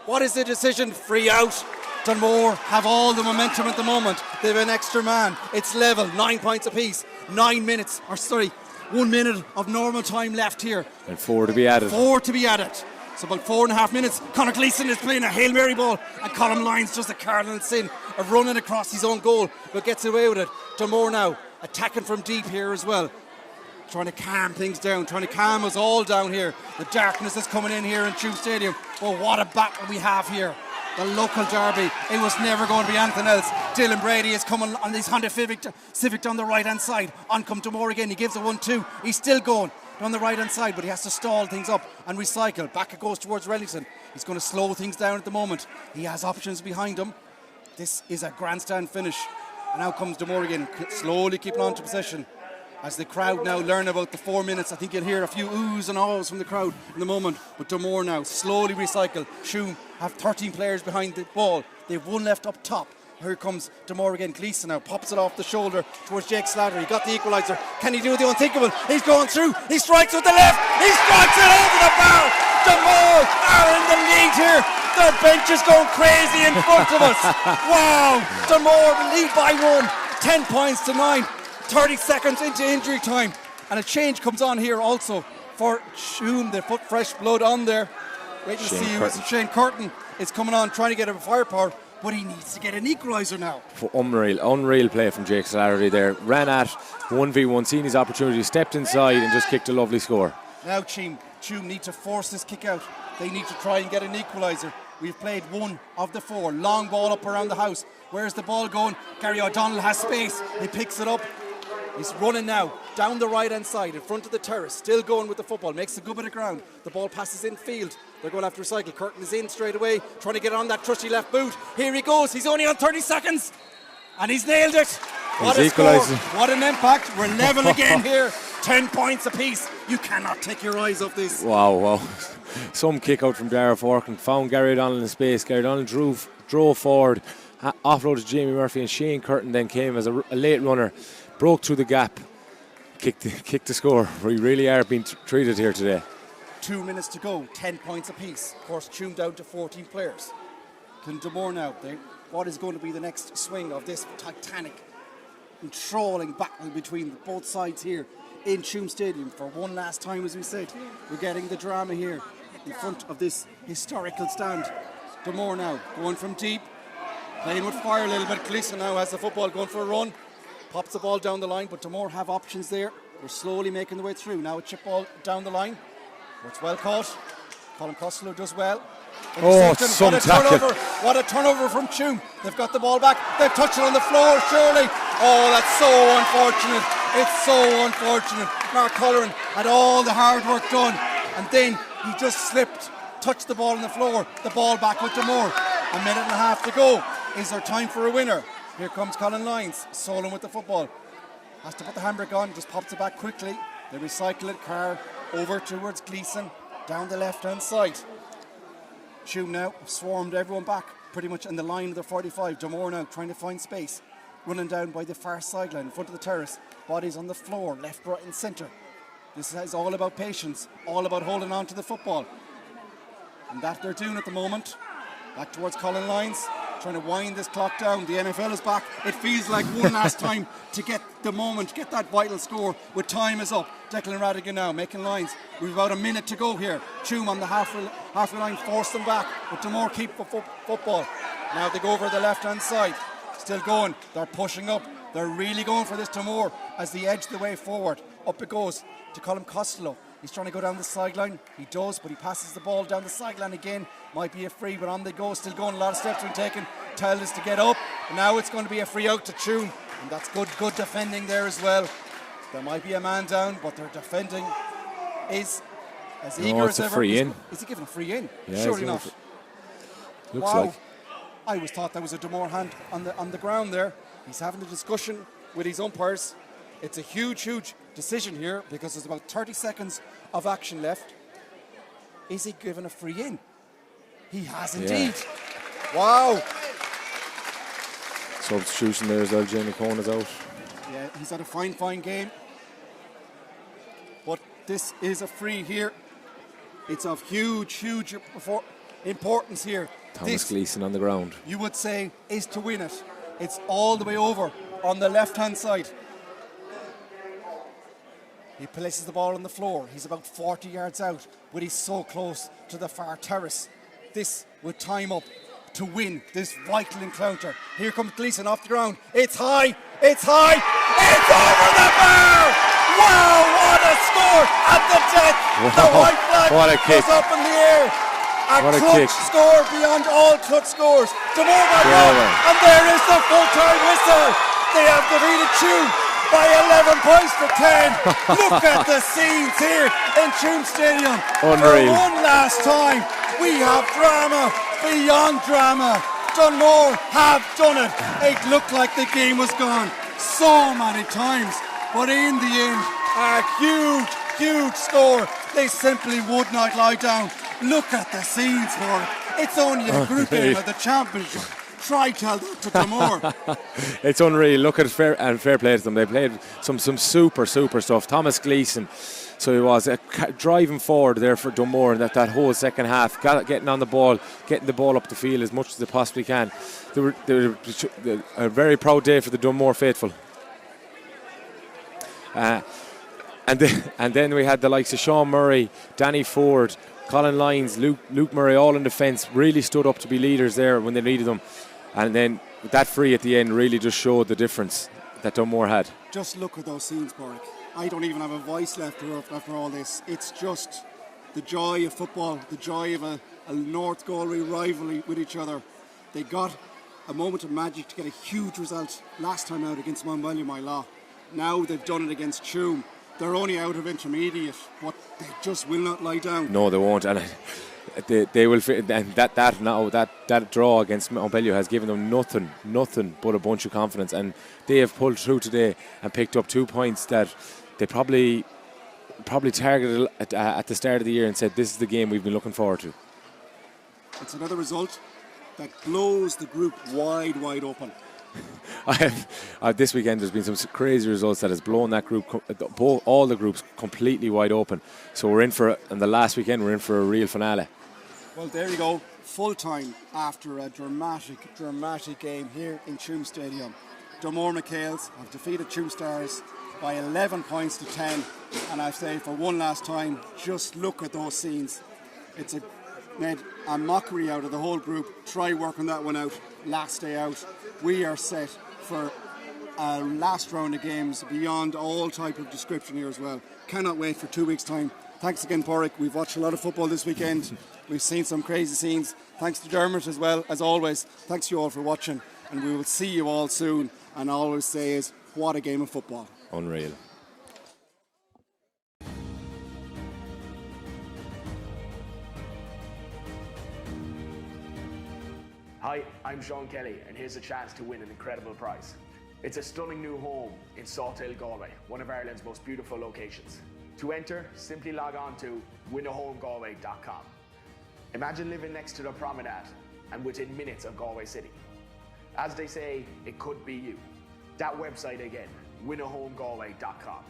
What is the decision? Free out. Dunmore have all the momentum at the moment. They have an extra man. It's level. 9 points apiece. 1 minute of normal time left here. And 4 to be added. 4 to be added. So about 4.5 minutes. Conor Gleeson is playing a Hail Mary ball, and Colin Lyons does a cardinal sin of running across his own goal, but gets away with it. Dunmore now attacking from deep here as well, trying to calm things down, trying to calm us all down here. The darkness is coming in here in Tuam Stadium. But what a battle we have here. The local derby. It was never going to be anything else. Dylan Brady is coming on his Honda Civic down the right hand side. On come Dunmore again. He gives a 1-2. He's still going down the right hand side, but he has to stall things up and recycle. Back it goes towards Reddington. He's going to slow things down at the moment. He has options behind him. This is a grandstand finish. And now comes Dunmore again, slowly keeping on to possession. As the crowd now learn about the 4 minutes, I think you'll hear a few oohs and ahs from the crowd in the moment. But Dunmore now slowly recycle. Tuam have 13 players behind the ball. They've one left up top. Here comes Dunmore again. Gleeson now pops it off the shoulder towards Jake Slattery. He got the equaliser. Can he do the unthinkable? He's going through. He strikes with the left. He strikes it over the bar. Dunmore are in the lead here. Their bench is going crazy in front of us. Wow. Dunmore lead by 1. 10 points to 9. 30 seconds into injury time. And a change comes on here also for Tuam. They put fresh blood on there. Wait and see. Shane Curtin is coming on, trying to get a firepower, but he needs to get an equaliser now. Unreal play from Jake Slattery there. Ran at 1v1, seen his opportunity, stepped inside and just kicked a lovely score. Now Tuam need to force this kick out. They need to try and get an equaliser. We've played 1 of the 4. Long ball up around the house. Where's the ball going? Gary O'Donnell has space. He picks it up. He's running now down the right hand side in front of the terrace, still going with the football, makes a good bit of ground. The ball passes in field. They're going to have to recycle. Curtin is in straight away, trying to get on that trusty left boot. Here he goes. He's only on 30 seconds and he's nailed it. What a score. What an impact. We're level again here. 10 points apiece. You cannot take your eyes off this. Wow. Some kick out from Dara Forkin. Found Gary O'Donnell in space. Gary O'Donnell drove forward, offloaded Jamie Murphy, and Shane Curtin then came as a late runner. Broke through the gap, kicked the score. We really are being treated here today. 2 minutes to go, 10 points apiece. Of course, Tuam down to 14 players. Can Dunmore now, what is going to be the next swing of this titanic, enthralling battle between both sides here in Tuam Stadium for one last time, as we said. We're getting the drama here in front of this historical stand. Dunmore now going from deep, playing with fire a little bit. Gleeson now has the football, going for a run. Pops the ball down the line, but Dunmore have options there. They're slowly making their way through. Now a chip ball down the line. It's well caught. Colin Costello does well. Some tackle. What a turnover from Tuam. They've got the ball back. They've touched it on the floor, surely. Oh, that's so unfortunate. It's so unfortunate. Mark Colleran had all the hard work done, and then he just slipped, touched the ball on the floor. The ball back with Dunmore. A minute and a half to go. Is there time for a winner? Here comes Colin Lyons, soloing with the football. Has to put the handbrake on, just pops it back quickly. They recycle it, Carr over towards Gleeson, down the left-hand side. Tuam now swarmed everyone back, pretty much in the line of the 45. Dunmore now trying to find space, running down by the far sideline, in front of the terrace. Bodies on the floor, left, right and centre. This is all about patience, all about holding on to the football. And that they're doing at the moment. Back towards Colin Lyons, trying to wind this clock down. The NFL is back. It feels like one last time to get the moment, get that vital score, with time is up. Declan Radigan now making lines. We've about a minute to go here. Tuam on the halfway line, force them back, but Dunmore keep the football. Now they go over the left hand side, still going. They're pushing up. They're really going for this Dunmore as they edge the way forward. Up it goes to Colin Costello. He's trying to go down the sideline. He does, but he passes the ball down the sideline again. Might be a free, but on they go. Still going. A lot of steps being taken. Tell us to get up. And now it's going to be a free out to Tuam. And that's good defending there as well. There might be a man down, but their defending is as eager as ever. Free in. Is he giving a free in? Yeah, surely not. Looks wow. like. I always thought that was a Dunmore hand on the ground there. He's having a discussion with his umpires. It's a huge decision here because there's about 30 seconds of action left. Is he given a free in? He has indeed. Wow. Substitution there as well. Jamie Cohn is out. Yeah, he's had a fine game. But this is a free here. It's of huge importance here. Thomas Gleeson on the ground. You would say is to win it. It's all the way over on the left-hand side. He places the ball on the floor. He's about 40 yards out, but he's so close to the far terrace. This would time up to win this vital encounter. Here comes Gleeson off the ground. It's high. It's over the bar. Wow, what a score at the death. Wow, the white flag what a kick. goes up in the air. What a clutch kick. score beyond all clutch scores. Dunmore got up, and there is the full-time whistle. They have defeated Tuam by 11 points to 10. Look at the scenes here in Tuam Stadium. Unreal. For one last time, we have drama beyond drama. Dunmore have done it. It looked like the game was gone so many times, but in the end, a huge score. They simply would not lie down. Look at the scenes for it. It's only a group game of the championship. Try tell that to Dunmore. It's unreal. Look at fair play to them. They played some super stuff. Thomas Gleeson, so he was driving forward there for Dunmore in that whole second half, getting on the ball, getting the ball up the field as much as they possibly can. They were a very proud day for the Dunmore faithful. And then we had the likes of Sean Murray, Danny Ford, Colin Lyons, Luke Murray, all in defence, really stood up to be leaders there when they needed them. And then that free at the end really just showed the difference that Dunmore had. Just look at those scenes, Borrick. I don't even have a voice left after all this. It's just the joy of football, the joy of a North Galway rivalry with each other. They got a moment of magic to get a huge result last time out against Montbellion. Now they've done it against Tuam. They're only out of intermediate, but they just will not lie down. No, they won't, and they will. And that draw against Montbellion has given them nothing but a bunch of confidence, and they have pulled through today and picked up 2 points that they probably targeted at the start of the year and said, "This is the game we've been looking forward to." It's another result that blows the group wide open. This weekend there's been some crazy results that has blown that group, all the groups completely wide open. So we're in for, and the last weekend we're in for a real finale. Well, there you go, full time after a dramatic game here in Tuam Stadium. Dunmore MacHales have defeated Tuam Stars by 11 points to 10, and I say for one last time, just look at those scenes. It's made a mockery out of the whole group. Try working that one out last day out. We are set for a last round of games beyond all type of description here as well. Cannot wait for 2 weeks' time. Thanks again, Porrick. We've watched a lot of football this weekend. We've seen some crazy scenes. Thanks to Dermot as well, as always. Thanks to you all for watching, and we will see you all soon. And all I always say is, what a game of football. Unreal. Hi, I'm Sean Kelly, and here's a chance to win an incredible prize. It's a stunning new home in Sawtail, Galway, one of Ireland's most beautiful locations. To enter, simply log on to winahomegalway.com. Imagine living next to the promenade and within minutes of Galway City. As they say, it could be you. That website again, winahomegalway.com.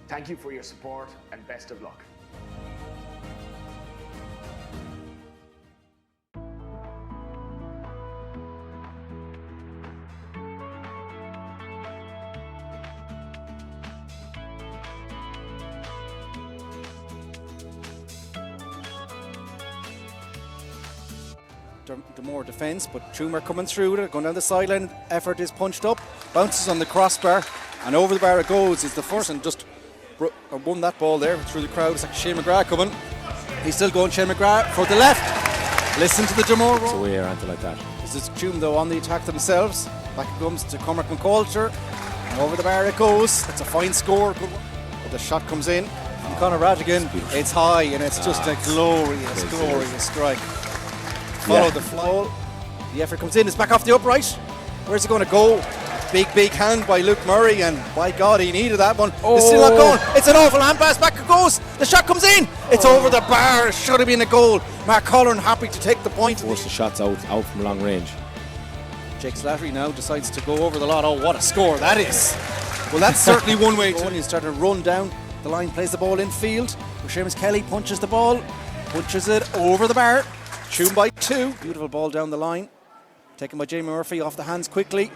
Thank you for your support and best of luck. The more defence, but Tuam are coming through with it, going down the sideline. Effort is punched up, bounces on the crossbar, and over the bar it goes. Is the first and just won that ball there through the crowd. It's like Shane McGrath coming. He's still going, Shane McGrath for the left. Listen to the Dunmore roll. It's away or anything like that. This is Tuam though on the attack themselves. Back it comes to Cormac McCoulter, and over the bar it goes. It's a fine score. Good one. But the shot comes in. Conor Radigan. It's high and it's just a glorious strike. follow the flow. The effort comes in, it's back off the upright. Where's it going to go? Big hand by Luke Murray, and by God, he needed that one. It's still not going. It's an awful hand pass. Back it goes. The shot comes in. It's over the bar. It should have been a goal. Mark Colleran happy to take the point. Force the shots out from long range. Jake Slattery now decides to go over the lot. Oh, what a score that is. Well, that's certainly one way to. He's starting to run down the line, plays the ball in field. Seamus Kelly punches the ball, punches it over the bar. Tuam by 2. Beautiful ball down the line. Taken by Jamie Murphy off the hands quickly.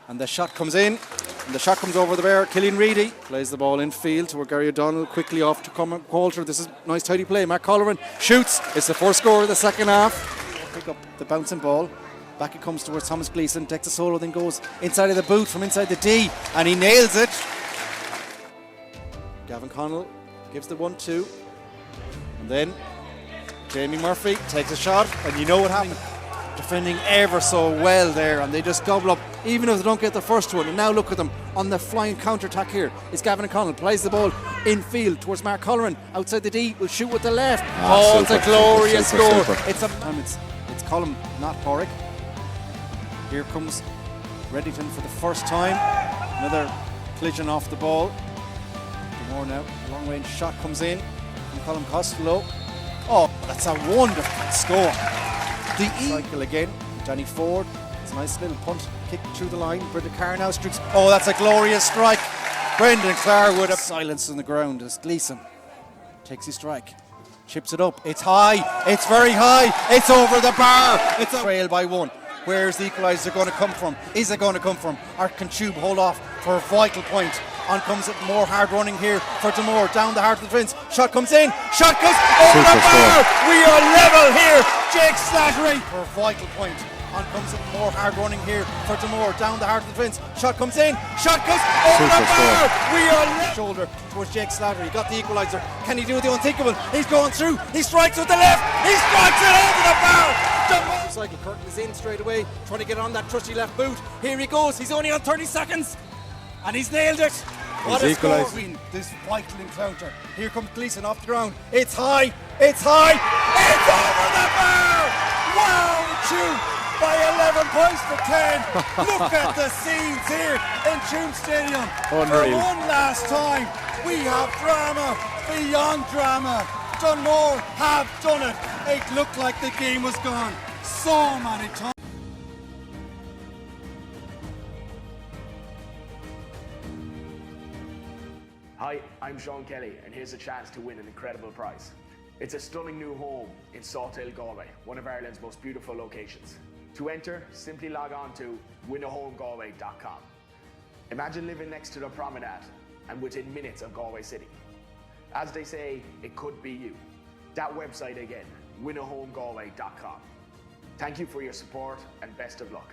And the shot comes in. And the shot comes over the bar. Killian Reedy plays the ball in field to where Gary O'Donnell quickly off to Coulter. This is nice tidy play. Matt Colleran shoots. It's the first score of the second half. Pick up the bouncing ball. Back it comes towards Thomas Gleeson. Takes a solo, then goes inside of the boot from inside the D. And he nails it. Gavin Connell gives the 1-2. And then Jamie Murphy takes a shot. And you know what happened. Defending ever so well there, and they just gobble up even if they don't get the first one. And now look at them on the flying counter-attack here. It's Gavin O'Connell, plays the ball in field towards Mark Colleran, outside the D, will shoot with the left. It's a glorious score. It's Colm, not Porrick. Here comes Reddington for the first time. Another collision off the ball. Dunmore now, long range shot comes in from Colm Costello. Oh, that's a wonderful score. The cycle again, Danny Ford. It's a nice little punt, kick through the line. Brendan Carr now streaks. Oh, that's a glorious strike. Brendan Carr would have silence on the ground as Gleeson takes his strike, chips it up. It's high, it's very high, it's over the bar. It's a trail by 1. Where's the equaliser going to come from? Is it going to come from? Or can Tuam hold off for a vital point? On comes it, more hard running here for Dunmore, down the heart of the defence. Shot comes in, shot goes over the bar. We are level here. Jake Slattery for a vital point. On comes it, more hard running here for Dunmore, down the heart of the defence. Shot comes in, shot goes over the bar. We are level. Shoulder towards Jake Slattery. Got the equaliser. Can he do the unthinkable? He's going through. He strikes with the left. He strikes it over the bar. Dunmore. Cycle Curtin is in straight away, trying to get on that trusty left boot. Here he goes. He's only on 30 seconds. And he's nailed it. What a score between this vital encounter. Here comes Gleeson off the ground. It's high. It's high. It's over the bar. Wow, Tuam by 11 points to 10. Look at the scenes here in Tuam Stadium. Unreal. For one last time, we have drama beyond drama. Dunmore have done it. It looked like the game was gone so many times. Hi, I'm Sean Kelly, and here's a chance to win an incredible prize. It's a stunning new home in Salthill, Galway, one of Ireland's most beautiful locations. To enter, simply log on to winahomegalway.com. Imagine living next to the promenade and within minutes of Galway City. As they say, it could be you. That website again, winahomegalway.com. Thank you for your support and best of luck.